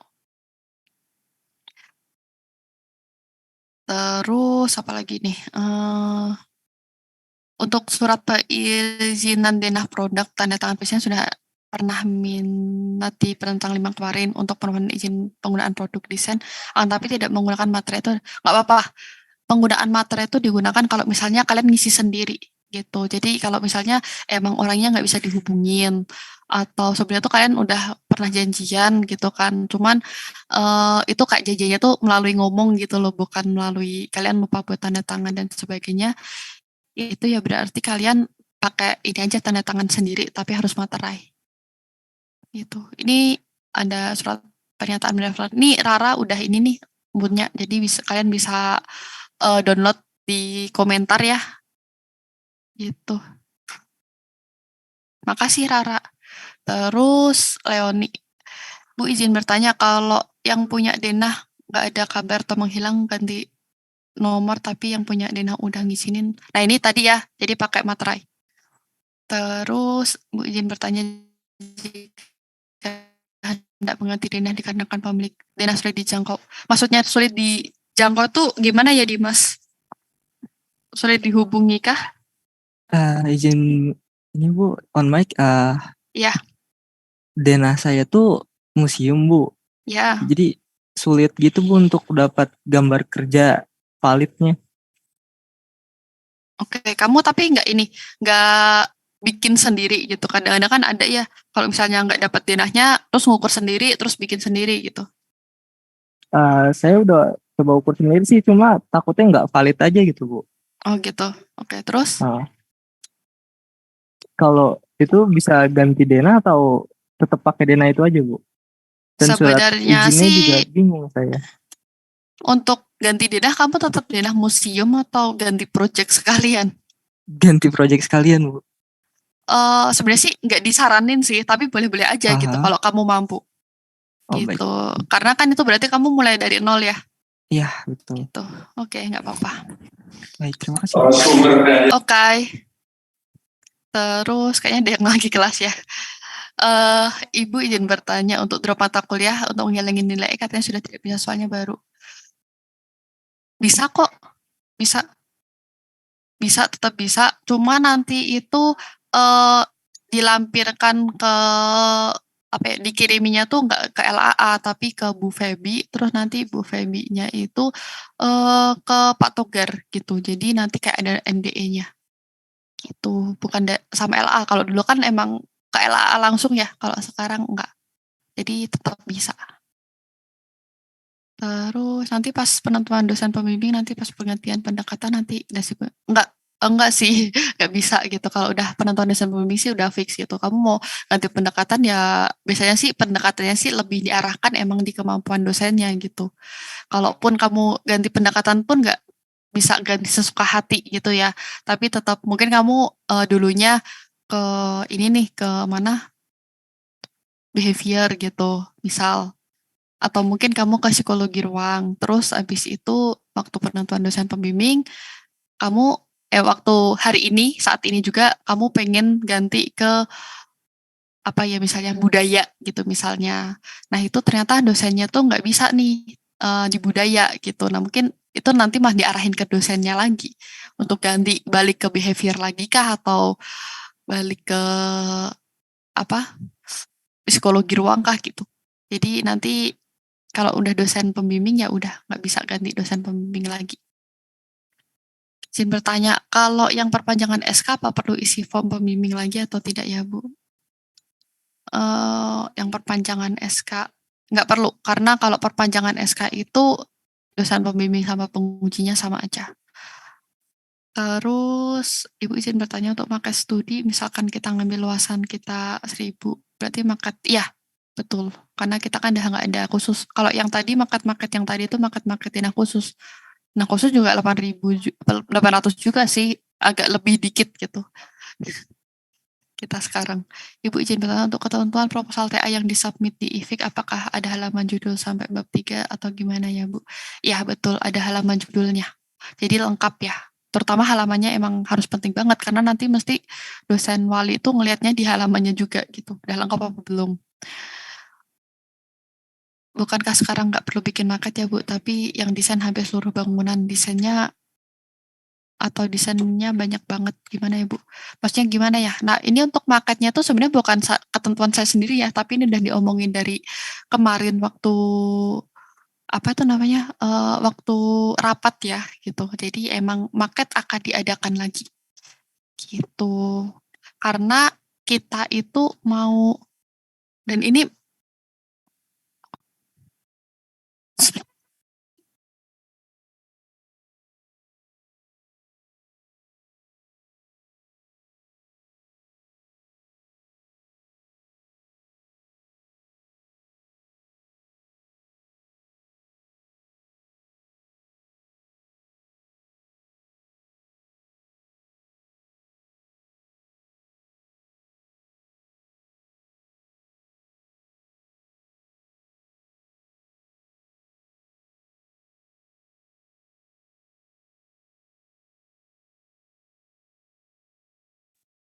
Terus apa lagi nih? Untuk surat perizinan denah produk tanda tangan presiden sudah pernah minat di penentang 5 kemarin untuk permohonan izin penggunaan produk desain, tapi tidak menggunakan materai itu nggak apa-apa. Penggunaan materai itu digunakan kalau misalnya kalian ngisi sendiri gitu. Jadi kalau misalnya emang orangnya nggak bisa dihubungin atau sebenarnya tuh kalian udah pernah janjian gitu kan. Cuman itu kayak janjinya tuh melalui ngomong gitu loh, bukan melalui kalian lupa buat tanda tangan dan sebagainya. Itu ya berarti kalian pakai ini aja tanda tangan sendiri tapi harus materai. Gitu. Ini ada surat pernyataan pendaftaran. Ini Rara udah ini nih punya. Jadi kalian bisa download di komentar ya. Gitu. Makasih Rara. Terus Leoni. Bu izin bertanya kalau yang punya denah nggak ada kabar atau menghilang ganti nomor tapi yang punya denah udah ngizinin. Nah ini tadi ya, jadi pakai materai. Terus Bu izin bertanya jika hendak mengganti denah dikarenakan pemilik denah sulit dijangkau. Maksudnya sulit dijangkau tuh gimana ya Dimas? Sulit dihubungi kah? Izin ini Bu, on mic. Ya. Denah saya tuh museum Bu. Ya. Jadi sulit gitu Bu untuk dapat gambar kerja validnya. Oke, kamu tapi nggak bikin sendiri gitu. Kadang-kadang kan ada ya, kalau misalnya nggak dapat denahnya, terus ngukur sendiri, terus bikin sendiri gitu. Saya udah coba ukur sendiri sih, cuma takutnya nggak valid aja gitu Bu. Oh gitu, oke. Terus? Kalau itu bisa ganti denah atau tetap pakai denah itu aja Bu? Dan sebenarnya surat izinnya sih juga bingung saya. Untuk ganti denah, kamu tetap denah museum atau ganti project sekalian? Ganti project sekalian Bu. Sebenarnya sih nggak disaranin sih, tapi boleh-boleh aja gitu kalau kamu mampu. Gitu. Baik. Karena kan itu berarti kamu mulai dari nol ya. Iya, betul. Gitu. Oke, nggak apa-apa. Baik, terima kasih. Oke. Terus kayaknya ada yang lagi kelas ya. Ibu izin bertanya untuk drop mata kuliah untuk menghilangin nilai katanya sudah tidak bisa soalnya baru. Bisa kok. Bisa. Bisa, tetap bisa. Cuma nanti itu dilampirkan ke dikiriminya tuh nggak ke LAA tapi ke Bu Febi, terus nanti Bu Febi-nya itu ke Pak Togar gitu. Jadi nanti kayak ada NDE-nya. Gitu, bukan sama LAA. Kalau dulu kan emang ke LAA langsung ya, kalau sekarang enggak. Jadi tetap bisa. Terus nanti pas penentuan dosen pembimbing, nanti pas penggantian pendekatan nanti enggak sih, enggak bisa gitu. Kalau udah penentuan dosen pembimbing sih udah fix gitu. Kamu mau ganti pendekatan ya biasanya sih pendekatannya sih lebih diarahkan emang di kemampuan dosennya gitu. Kalaupun kamu ganti pendekatan pun enggak bisa ganti sesuka hati gitu ya. Tapi tetap mungkin kamu dulunya ke ini nih ke mana? Behavior gitu, misal. Atau mungkin kamu ke psikologi ruang, terus abis itu waktu penentuan dosen pembimbing, kamu waktu hari ini, saat ini juga kamu pengen ganti ke apa ya misalnya budaya gitu misalnya. Nah itu ternyata dosennya tuh nggak bisa nih di budaya gitu. Nah mungkin itu nanti mah diarahin ke dosennya lagi Untuk ganti balik ke behavior lagi kah atau balik ke apa psikologi ruang kah gitu. Jadi nanti kalau udah dosen pembimbing ya udah nggak bisa ganti dosen pembimbing lagi. Izin bertanya, kalau yang perpanjangan SK apa perlu isi form pembimbing lagi atau tidak ya Bu? Yang perpanjangan SK nggak perlu, karena kalau perpanjangan SK itu dosen pembimbing sama pengujinya sama aja. Terus Ibu izin bertanya untuk market studi, misalkan kita ngambil luasan kita 1000, berarti market, iya betul, karena kita kan udah nggak ada khusus. Kalau yang tadi market yang tadi itu market dinah khusus. Nah khusus juga 800 juga sih, agak lebih dikit gitu. Kita sekarang. Ibu izin bertanya untuk ketentuan proposal TA yang disubmit di IFIK, apakah ada halaman judul sampai bab 3 atau gimana ya Bu? Ya betul, ada halaman judulnya. Jadi lengkap ya. Terutama halamannya emang harus penting banget, karena nanti mesti dosen wali itu ngelihatnya di halamannya juga gitu. Udah lengkap apa belum? Bukankah sekarang nggak perlu bikin market ya Bu, tapi yang desain hampir seluruh bangunan desainnya atau desainnya banyak banget, gimana ya Bu? Maksudnya gimana ya? Nah ini untuk marketnya tuh sebenarnya bukan ketentuan saya sendiri ya, tapi ini udah diomongin dari kemarin waktu apa itu namanya, waktu rapat ya gitu. Jadi emang market akan diadakan lagi gitu. Karena kita itu mau, dan ini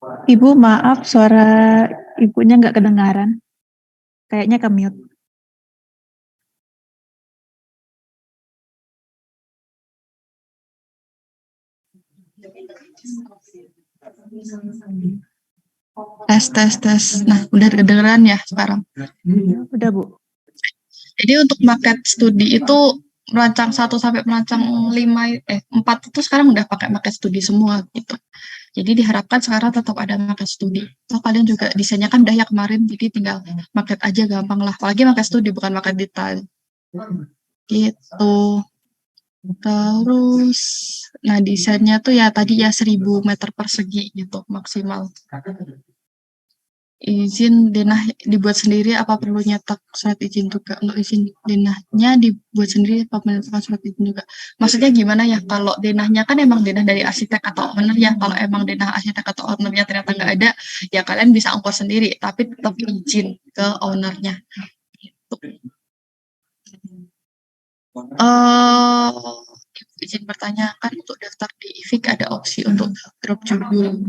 Ibu, maaf suara ibunya nggak kedengaran. Kayaknya ke mute. tes. Nah, udah kedengeran ya sekarang. Udah Bu. Jadi untuk market studi itu merancang 1 sampai merancang 4 itu sekarang udah pakai market studi semua gitu. Jadi diharapkan sekarang tetap ada market studi. Toh kalian juga desainnya kan udah ya kemarin, jadi tinggal market aja gampang lah. Apalagi market studi bukan market detail. Gitu. Terus, nah desainnya tuh ya tadi ya 1000 meter persegi gitu maksimal. Izin denah dibuat sendiri apa perlu nyetak surat izin juga? Untuk izin denahnya dibuat sendiri apa menetapkan surat izin juga? Maksudnya gimana ya? Kalau denahnya kan emang denah dari arsitek atau owner ya. Kalau emang denah arsitek atau ownernya ternyata nggak ada, ya kalian bisa ongkos sendiri. Tapi tetap izin ke ownernya. Gitu. Izin bertanya, kan untuk daftar di IFIK ada opsi untuk drop judul.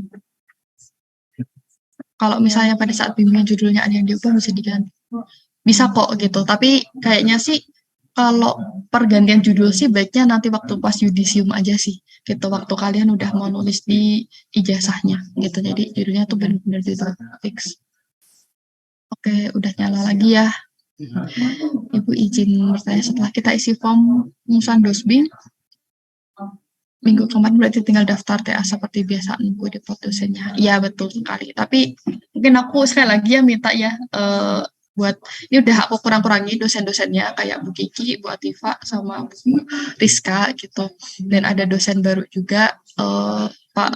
Kalau misalnya pada saat bimbingan judulnya ada yang diubah bisa diganti. Bisa kok gitu, tapi kayaknya sih kalau pergantian judul sih baiknya nanti waktu pas yudisium aja sih. Gitu, waktu kalian udah mau nulis di ijazahnya gitu. Jadi judulnya tuh benar-benar judul fix. Oke, udah nyala lagi ya. Ibu izin bertanya, setelah kita isi form pengumuman dosbing, minggu kemarin berarti tinggal daftar TA seperti biasa, nunggu di dosennya. Iya betul sekali. Tapi mungkin aku sekali lagi ya minta ya buat, ini udah aku kurang-kurangi dosen-dosennya kayak Bu Kiki, Bu Atifa, sama Bu Rizka gitu. Dan ada dosen baru juga Pak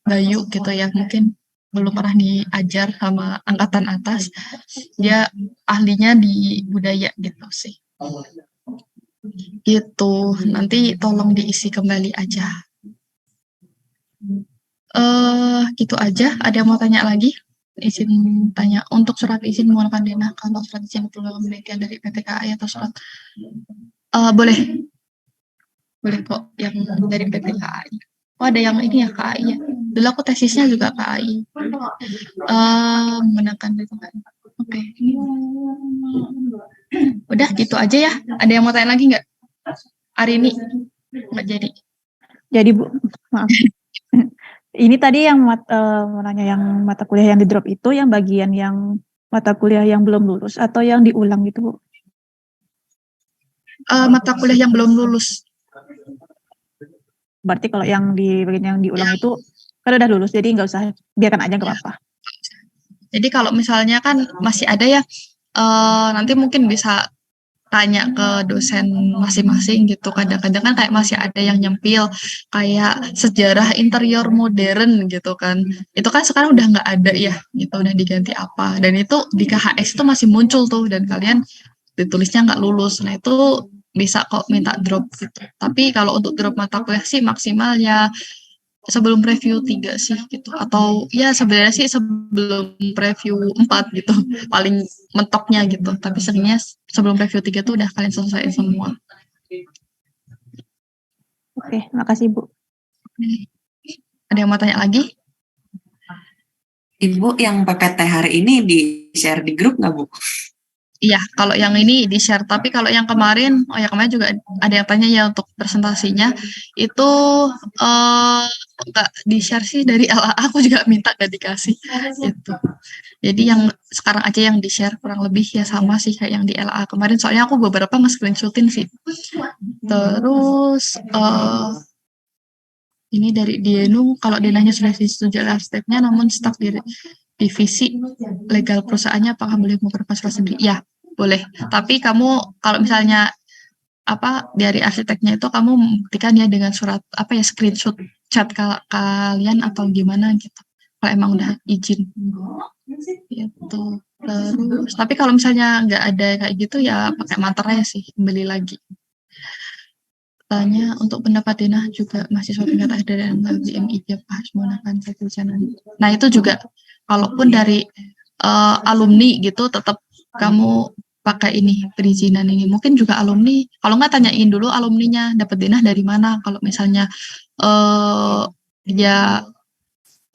Bayu gitu ya, mungkin belum pernah diajar sama angkatan atas. Dia ahlinya di budaya gitu sih. Gitu, nanti tolong diisi kembali aja. Gitu aja. Ada yang mau tanya lagi? Izin tanya, untuk surat izin menggunakan denah, kalau surat izin program penelitian dari PT KAI atau surat boleh kok yang dari PT KAI. Oh ada yang ini ya KAI ya. Dulu aku tesisnya juga KAI. Menggunakan PT KAI. Oke. Udah gitu aja ya. Ada yang mau tanya lagi nggak? Hari ini nggak jadi. Jadi Bu, maaf. Ini tadi yang mau nanya yang mata kuliah yang di drop itu yang bagian yang mata kuliah yang belum lulus atau yang diulang gitu, Bu? Mata kuliah yang belum lulus. Berarti kalau yang di bagian yang diulang itu kan udah lulus, jadi nggak usah, biarkan aja nggak apa-apa. Jadi kalau misalnya kan masih ada ya, nanti mungkin bisa tanya ke dosen masing-masing gitu. Kadang-kadang kan kayak masih ada yang nyempil kayak sejarah interior modern gitu kan. Itu kan sekarang udah nggak ada ya, gitu udah diganti apa. Dan itu di KHS itu masih muncul tuh dan kalian ditulisnya nggak lulus. Nah itu bisa kok minta drop gitu. Tapi kalau untuk drop mata kuliah sih maksimal ya sebelum preview 3 sih gitu. Atau ya sebenarnya sih sebelum preview 4 gitu. Paling mentoknya gitu. Tapi seringnya sebelum preview 3 tuh udah kalian selesaiin semua. Oke, makasih Bu. Ada yang mau tanya lagi? Ibu yang PPT hari ini di-share di grup nggak, Bu? Iya, kalau yang ini di-share. Tapi kalau yang kemarin, kemarin juga ada yang tanya ya untuk presentasinya. Itu nggak di-share sih dari LA. Aku juga minta nggak dikasih. Gitu. Jadi yang sekarang aja yang di-share kurang lebih ya sama sih kayak yang di LA kemarin. Soalnya aku beberapa nge-screenshotin sih. Terus ini dari Dienu, kalau denahnya sudah disetujui oleh stepnya, namun staf di divisi legal perusahaannya apakah boleh memperpas sendiri? Ya, boleh. Tapi kamu kalau misalnya dari arsiteknya itu kamu membuktikan ya dengan surat screenshot chat kalian atau gimana gitu. Kalau emang udah izin. Gitu. Terus tapi kalau misalnya nggak ada kayak gitu ya pakai materai sih, beli lagi. Tanya untuk pendapat Dina juga mahasiswa tingkat akhir dari MI harus menggunakan satu channel. Nah itu juga kalaupun dari alumni gitu tetap kamu pakai ini perizinan ini. Mungkin juga alumni, kalau nggak tanyain dulu alumninya dapat Dina dari mana. Kalau misalnya dia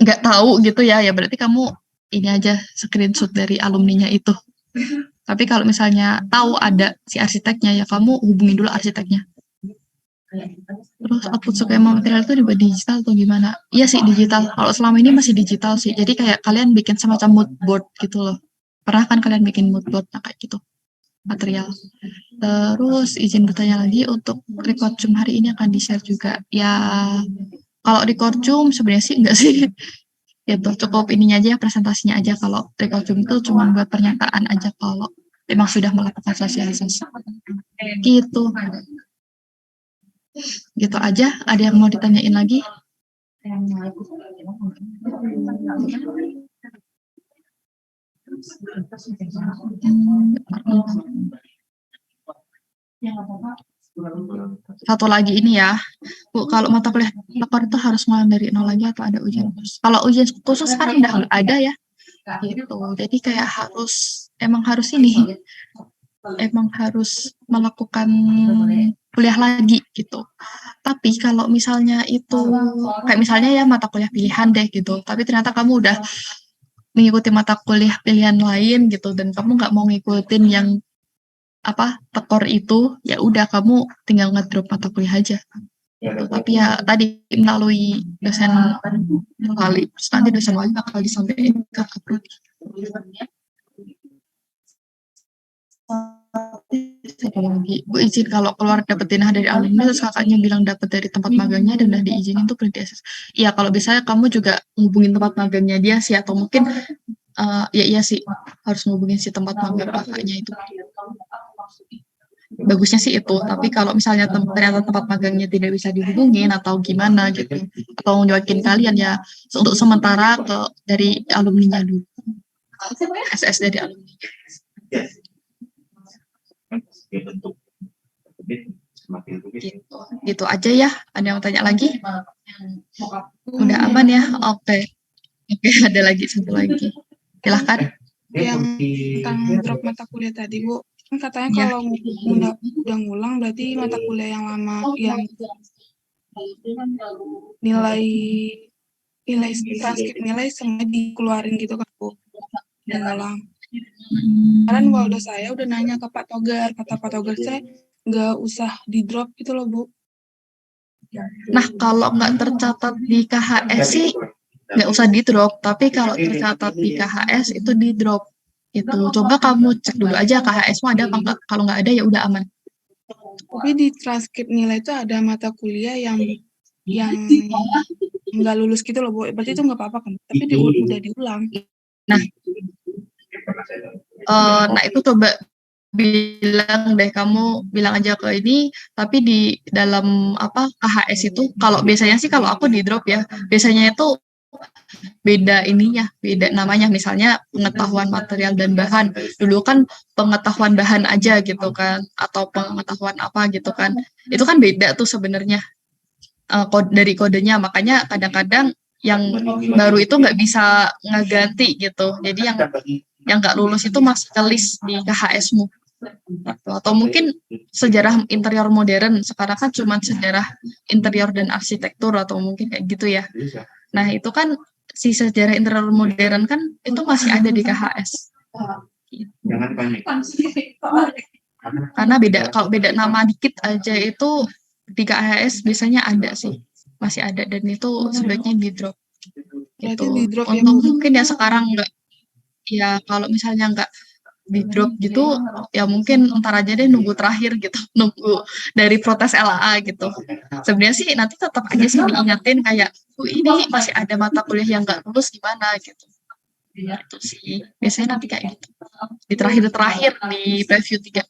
nggak tahu gitu ya berarti kamu ini aja screenshot dari alumninya itu. Tapi kalau misalnya tahu ada si arsiteknya ya kamu hubungi dulu arsiteknya. Terus output skema material itu dibuat digital atau gimana? Iya sih digital. Kalau selama ini masih digital sih. Jadi kayak kalian bikin semacam mood board gitu loh. Pernah kan kalian bikin mood board kayak gitu material. Terus izin bertanya lagi untuk record Zoom hari ini akan di-share juga. Ya kalau record Zoom sebenarnya sih enggak sih. Gitu cukup ininya aja presentasinya aja. Kalau record Zoom itu cuma buat pernyataan aja kalau memang sudah melakukan sosialisasi. Gitu. Gitu aja. Ada yang mau ditanyain lagi? Satu lagi ini ya, Bu, kalau mata kuliah tekor itu harus mulai dari nol lagi atau ada ujian khusus? Kalau ujian khusus sekarang udah nggak ada ya, gitu. Jadi kayak emang harus melakukan kuliah lagi gitu. Tapi kalau misalnya itu kayak misalnya ya mata kuliah pilihan deh gitu, tapi ternyata kamu udah mengikuti mata kuliah pilihan lain gitu dan kamu nggak mau ngikutin yang tekor itu, ya udah kamu tinggal ngedrop mata kuliah aja. Gitu. Tapi ya tadi melalui dosen wali, terus nanti dosen wali bakal disampaikan ke prodi. Lagi, Bu izin kalau keluar dapet denah dari alumni terus kakaknya bilang dapat dari tempat magangnya dan udah diizinin tuh perlu diakses. Iya kalau bisa kamu juga ngubungin tempat magangnya dia sih atau mungkin iya sih harus ngubungin si tempat magang kakaknya itu. Bagusnya sih itu, tapi kalau misalnya ternyata tempat magangnya tidak bisa dihubungin atau gimana gitu, atau nyobain kalian ya untuk sementara dari alumninya dulu, SS dari alumni. Gitu aja ya. Ada yang tanya lagi? Udah aman ya? Oke, ada lagi satu lagi. Silahkan. Yang tentang drop mata kuliah tadi, Bu. Kan katanya kalau udah ngulang berarti mata kuliah yang lama yang nilai transkrip nilai semua dikeluarin gitu kan, Bu. Dan ngulang. Kemarin Waldo saya udah nanya ke Pak Togar, kata Pak Togar saya nggak usah di drop gitu loh, Bu. Nah, kalau nggak tercatat di KHS sih nggak usah di drop, tapi kalau tercatat di KHS itu di drop. Itu coba kamu cek dulu aja KHS-mu ada apa enggak. Kalau nggak ada ya udah aman. Tapi di transkrip nilai itu ada mata kuliah yang nggak lulus gitu loh, Bu. Berarti itu nggak apa-apa kan? Tapi udah diulang. Nah, nah itu coba bilang deh, kamu bilang aja ke ini, tapi di dalam apa KHS itu, kalau biasanya sih kalau aku di drop ya, biasanya itu beda ininya, beda namanya, misalnya pengetahuan material dan bahan. Dulu kan pengetahuan bahan aja gitu kan, atau pengetahuan apa gitu kan. Itu kan beda tuh sebenarnya dari kodenya, makanya kadang-kadang yang baru itu nggak bisa ngeganti gitu. Jadi yang nggak lulus itu masih ke list di KHS-mu. Atau mungkin sejarah interior modern, sekarang kan cuma sejarah interior dan arsitektur atau mungkin kayak gitu ya. Nah itu kan si sejarah interior modern kan itu masih ada di KHS. Karena kalau beda nama dikit aja itu di KHS biasanya ada sih, masih ada, dan itu sebaiknya di drop. Gitu. Untuk mungkin ya sekarang nggak, ya kalau misalnya nggak di drop gitu, ya mungkin ntar aja deh nunggu terakhir gitu, nunggu dari protes LAA gitu. Sebenarnya sih nanti tetap aja sih diingatin kayak, ini masih ada mata kuliah yang nggak lulus gimana gitu. Itu sih biasanya nanti kayak gitu di terakhir di preview 3.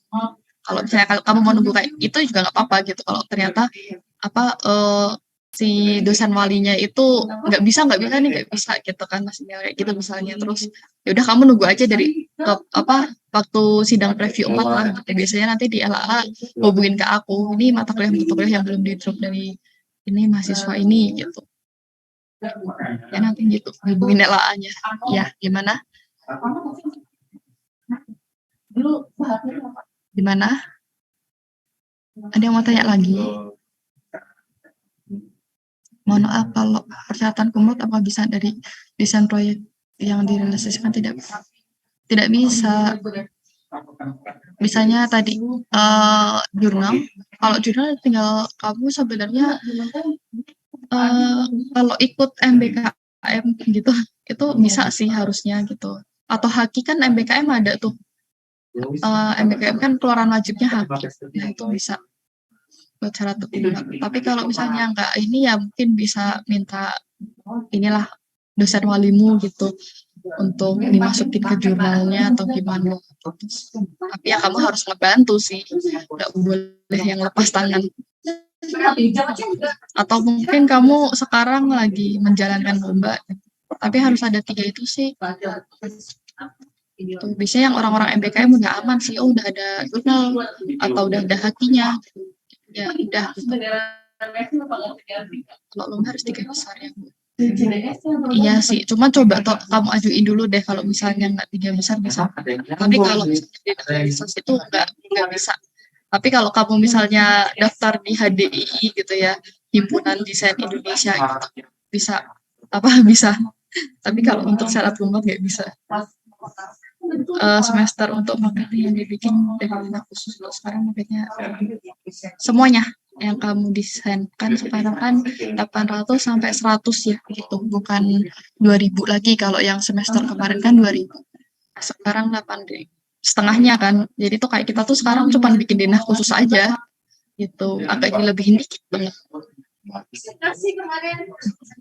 Kalau misalnya kamu mau nunggu kayak itu juga nggak apa-apa gitu. Kalau ternyata si dosen walinya itu nggak bisa gitu kan, masih kayak gitu misalnya. Terus ya udah kamu nunggu aja dari waktu sidang preview 4 lah gitu. Biasanya nanti di LAA hubungin ke aku, ini mata kuliah yang belum di drop dari ini mahasiswa ini gitu. Ya nanti gitu hubungin LAA-nya. Ya gimana? Gimana? Ada yang mau tanya lagi? Mohon maaf kalau persyaratan kumlot apa bisa dari desain proyek yang direalisasikan tidak bisa. Misalnya tadi jurnal, kalau jurnal tinggal kamu sebenarnya kalau ikut MBKM gitu itu bisa sih harusnya gitu. Atau Haki kan MBKM ada tuh. MBKM kan keluaran wajibnya Haki. Nah itu bisa buat syarat kumlot. Tapi kalau misalnya nggak ini ya mungkin bisa minta inilah dosen walimu gitu untuk dimasukin ke jurnalnya atau gimana. Tapi ya kamu harus ngebantu sih, nggak boleh yang lepas tangan. Atau mungkin kamu sekarang lagi menjalankan lomba, tapi harus ada 3 itu sih. Gitu. Biasanya yang orang-orang MBKM udah aman sih, udah ada jurnal atau udah ada hakinya. Ya udah. Kalau lomba harus 3 besar ya. Iya sih, cuma coba kamu ajuin dulu deh kalau misalnya nggak 3 besar bisa. Tapi kalau misalnya di itu nggak bisa. Tapi kalau kamu misalnya daftar di HDII gitu ya, Himpunan Desain Indonesia gitu, bisa bisa. Tapi kalau untuk syarat lomba nggak bisa. Semester untuk materi yang dibikin dengan khusus untuk sekarang makanya semuanya yang kamu desain kan sekarang kan 800 sampai 100 ya gitu, bukan 2000 lagi. Kalau yang semester kemarin kan 2000, sekarang 8 setengahnya kan. Jadi tuh kayak kita tuh sekarang cuma bikin denah khusus aja gitu, agaknya lebih dikit banget.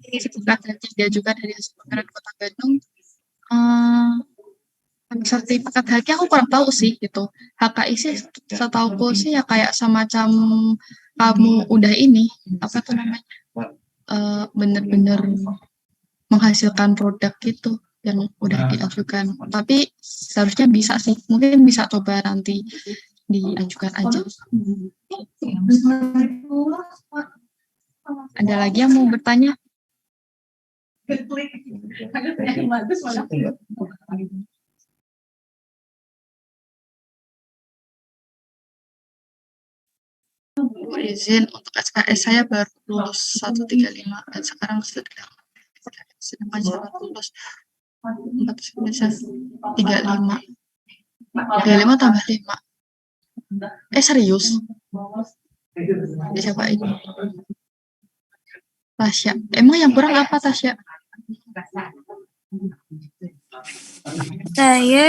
Sertifikat dia juga dari Pemerintahan Kota Bandung. Sertifikat HAKI aku kurang tahu sih gitu. HKI sih setauku sih ya kayak semacam kamu udah ini apa tuh namanya bener-bener menghasilkan produk gitu yang udah diajukan. Tapi seharusnya bisa sih, mungkin bisa coba nanti diajukan aja. Ada lagi yang mau bertanya? Izin untuk SKS saya baru lulus 135 dan sekarang sedang syarat lulus 35 tambah 5. Serius? Siapa ini? Tasya. Emang yang kurang apa, Tasya? Saya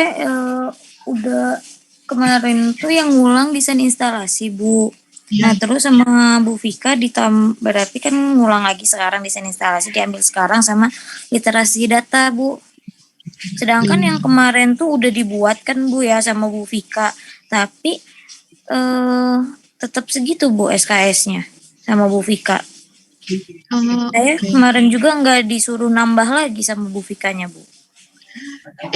udah kemarin tuh yang ngulang desain instalasi, Bu. Nah, terus sama Bu Vika berarti kan ngulang lagi sekarang desain instalasi diambil sekarang sama literasi data, Bu. Sedangkan yang kemarin tuh udah dibuat kan, Bu, ya sama Bu Vika. Tapi tetap segitu, Bu, SKS-nya sama Bu Vika. Saya kemarin juga nggak disuruh nambah lagi sama Bu Vikanya, Bu.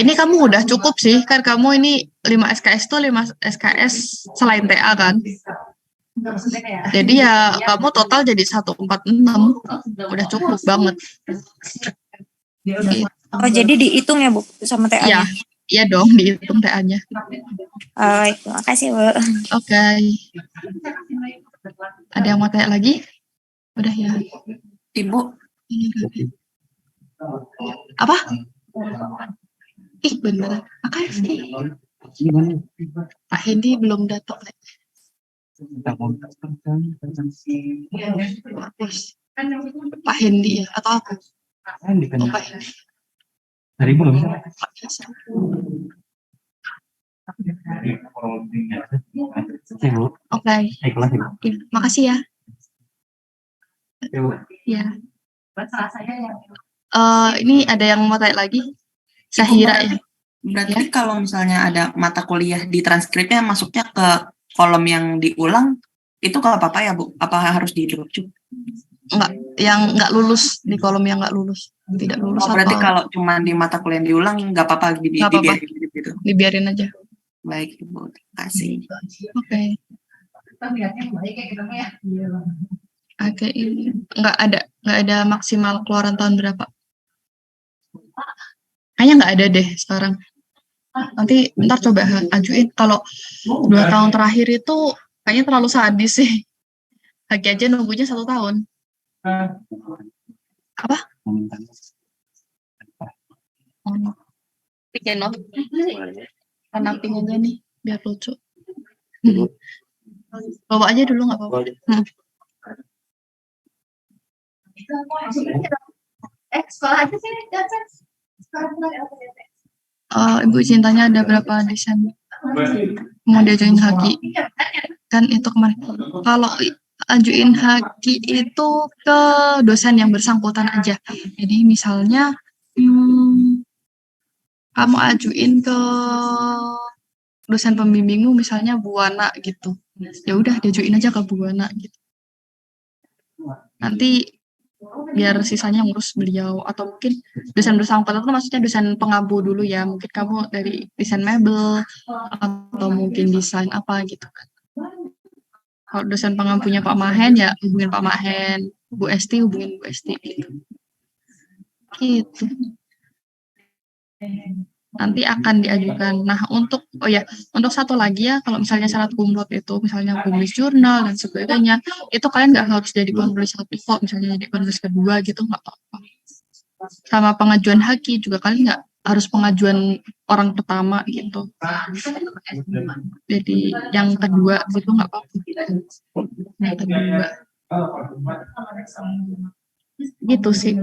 Ini kamu udah cukup sih, kan kamu ini 5 SKS tuh 5 SKS selain TA kan? Jadi ya kamu total jadi 146, udah cukup banget. Oh, jadi dihitung ya, Bu, sama TA-nya? Iya dong, dihitung TA-nya. Baik, terima kasih, Bu. Oke. Ada yang mau tanya lagi? Udah ya. Ibu. Apa? Ih, bener. AKFT. Pak Hendi belum datang. Pak Hendi ya? Atau aku? Oh, Pak Hendi. Hari belum. Oke. Makasih ya. Ya. Ini ada yang mau tanya lagi? Sahira ya. Berarti kalau misalnya ada mata kuliah di transkripnya masuknya ke kolom yang diulang, itu nggak apa-apa ya, Bu? Apa harus di drop juga? Enggak, yang nggak lulus, di kolom yang nggak lulus. Tidak lulus. Berarti kalau cuma di mata kuliah yang diulang nggak apa-apa, dibiarin gitu? Dibiarin aja. Baik, Ibu. Terima kasih. Oke. Oke, nggak ada maksimal keluaran tahun berapa? Kayaknya nggak ada deh sekarang. Nanti ntar coba ajuin. Kalau 2 tahun terakhir itu kayaknya terlalu sadis sih. Haki aja nunggunya 1 tahun. Apa? Oh, no. Bikin no. Karena ping aja nih, biar lucu. Bawa aja dulu nggak apa-apa. Sekolah aja sih, Ibu cintanya ada berapa desain mau diajuin Haki? Kan itu kemarin. Kalau ajuin Haki itu ke dosen yang bersangkutan aja. Jadi misalnya kamu ajuin ke dosen pembimbingmu, misalnya Bu Wana gitu. Ya udah diajuin aja ke Bu Wana gitu. Nanti biar sisanya ngurus beliau, atau mungkin dosen bersangkutan itu maksudnya dosen pengampu dulu ya, mungkin kamu dari desain mebel atau mungkin desain apa gitu kan. Kalau dosen pengampunya Pak Mahen ya hubungin Pak Mahen, Bu Esti hubungin Bu Esti gitu. Nanti akan diajukan. Nah, untuk satu lagi ya, kalau misalnya syarat kumlot itu misalnya penulis jurnal dan sebagainya, itu kalian nggak harus jadi penulis satu kok, misalnya jadi penulis kedua gitu nggak apa-apa. Sama pengajuan Haki juga kalian nggak harus pengajuan orang pertama gitu. Jadi yang kedua gitu nggak apa-apa. Yang kedua. Gitu sih.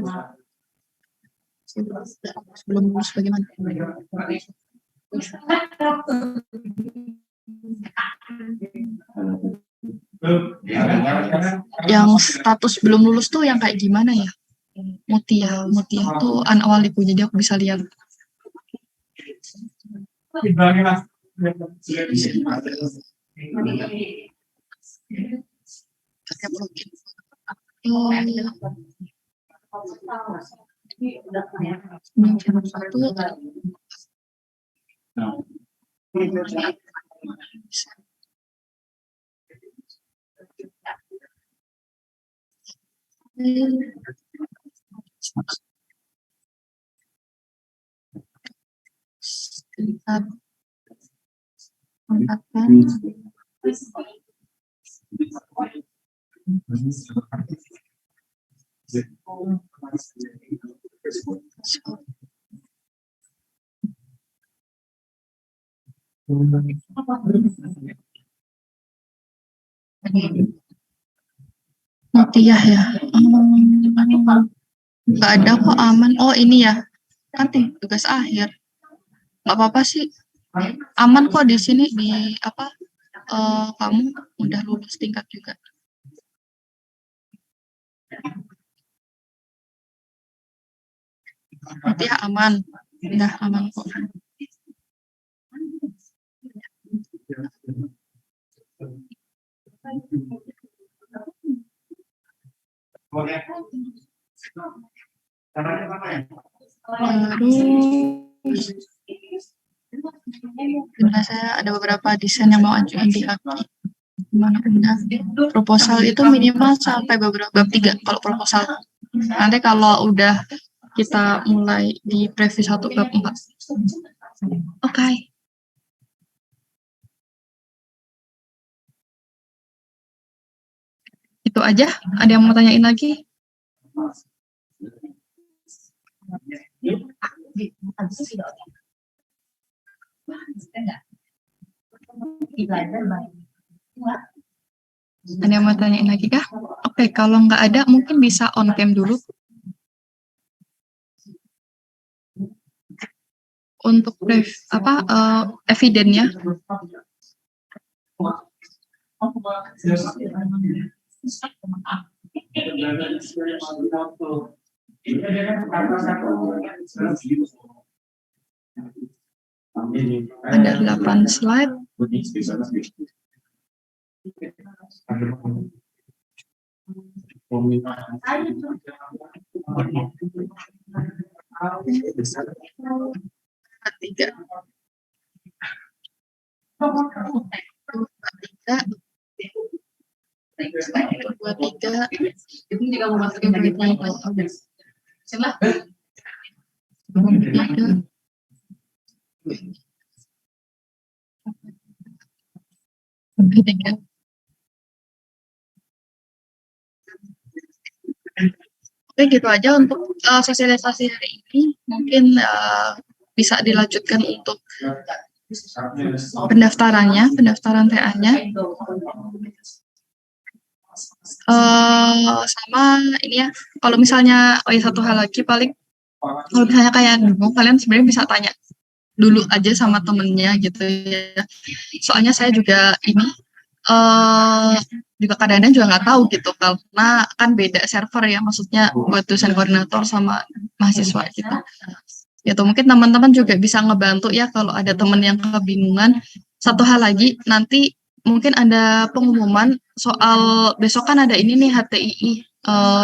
Sebelum lulus bagaimana? Yang status belum lulus tuh yang kayak gimana ya? Mutia tuh awaliku, jadi aku bisa lihat. Mutia ya. Nggak ada kok, aman. Oh ini ya, kan tugas akhir. Nggak apa-apa sih, aman kok di sini di apa? Kamu udah lulus tingkat juga. Berarti ya aman, udah aman kok. Terus sebenarnya saya ada beberapa desain yang mau ajuin di Haki. Gimana udah proposal itu minimal sampai beberapa bab 3 kalau proposal. Nanti kalau udah kita mulai di preview 1 bab 4. Oke. Itu aja. Ada yang mau tanyain lagi? Ada yang mau tanyain lagi kah? Oke, kalau nggak ada mungkin bisa on cam dulu. Untuk evidennya. Ada 8 slide. Tiga. Itu juga mau masukin tiga. Oke, gitu aja untuk sosialisasi hari ini. Mungkin bisa dilanjutkan untuk pendaftaran TA-nya. Sama ini ya, kalau misalnya satu hal lagi paling, kalau misalnya kayak dulu, kalian sebenarnya bisa tanya dulu aja sama temennya gitu ya. Soalnya saya juga ini juga kadang-kadang juga nggak tahu gitu, karena kan beda server ya, maksudnya buat dosen koordinator sama mahasiswa gitu. Gitu mungkin teman-teman juga bisa ngebantu ya kalau ada teman yang kebingungan. Satu hal lagi, nanti mungkin ada pengumuman soal besok kan ada ini nih HTII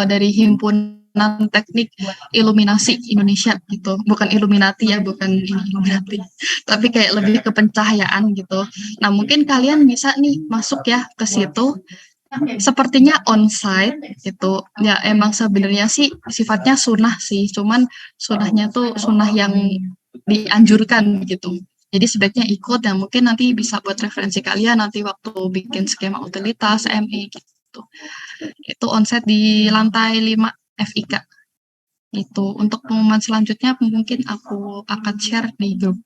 dari Himpunan Teknik Iluminasi Indonesia gitu, bukan Illuminati ya, bukan Illuminati, tapi kayak lebih ke pencahayaan gitu. Nah mungkin kalian bisa nih masuk ya ke situ. Sepertinya onsite gitu ya, emang sebenarnya sih sifatnya sunnah sih, cuman sunnahnya tuh sunnah yang dianjurkan gitu. Jadi sebaiknya ikut, dan mungkin nanti bisa buat referensi kalian nanti waktu bikin skema utilitas ME gitu. Itu onsite di lantai 5 FIK. Itu untuk pengumuman selanjutnya mungkin aku akan share di grup.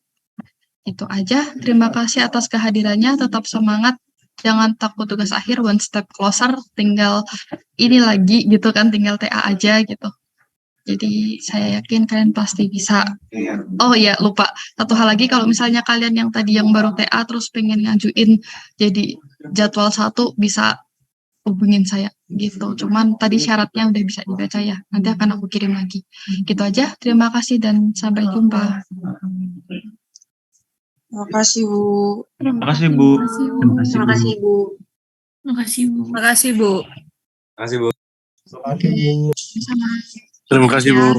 Itu aja. Terima kasih atas kehadirannya. Tetap semangat. Jangan takut tugas akhir, one step closer, tinggal ini lagi gitu kan, tinggal TA aja gitu. Jadi saya yakin kalian pasti bisa. Oh iya, lupa. Satu hal lagi, kalau misalnya kalian yang tadi yang baru TA terus pengen ngajuin jadi jadwal 1, bisa hubungin saya gitu. Cuman tadi syaratnya udah bisa dibaca ya. Nanti akan aku kirim lagi. Gitu aja. Terima kasih dan sampai jumpa. Terima kasih, Bu. Terima kasih, Bu. Terima kasih, Bu. Terima kasih, Bu. Terima kasih, Bu. Terima kasih, Bu. Sama. Terima kasih, Bu.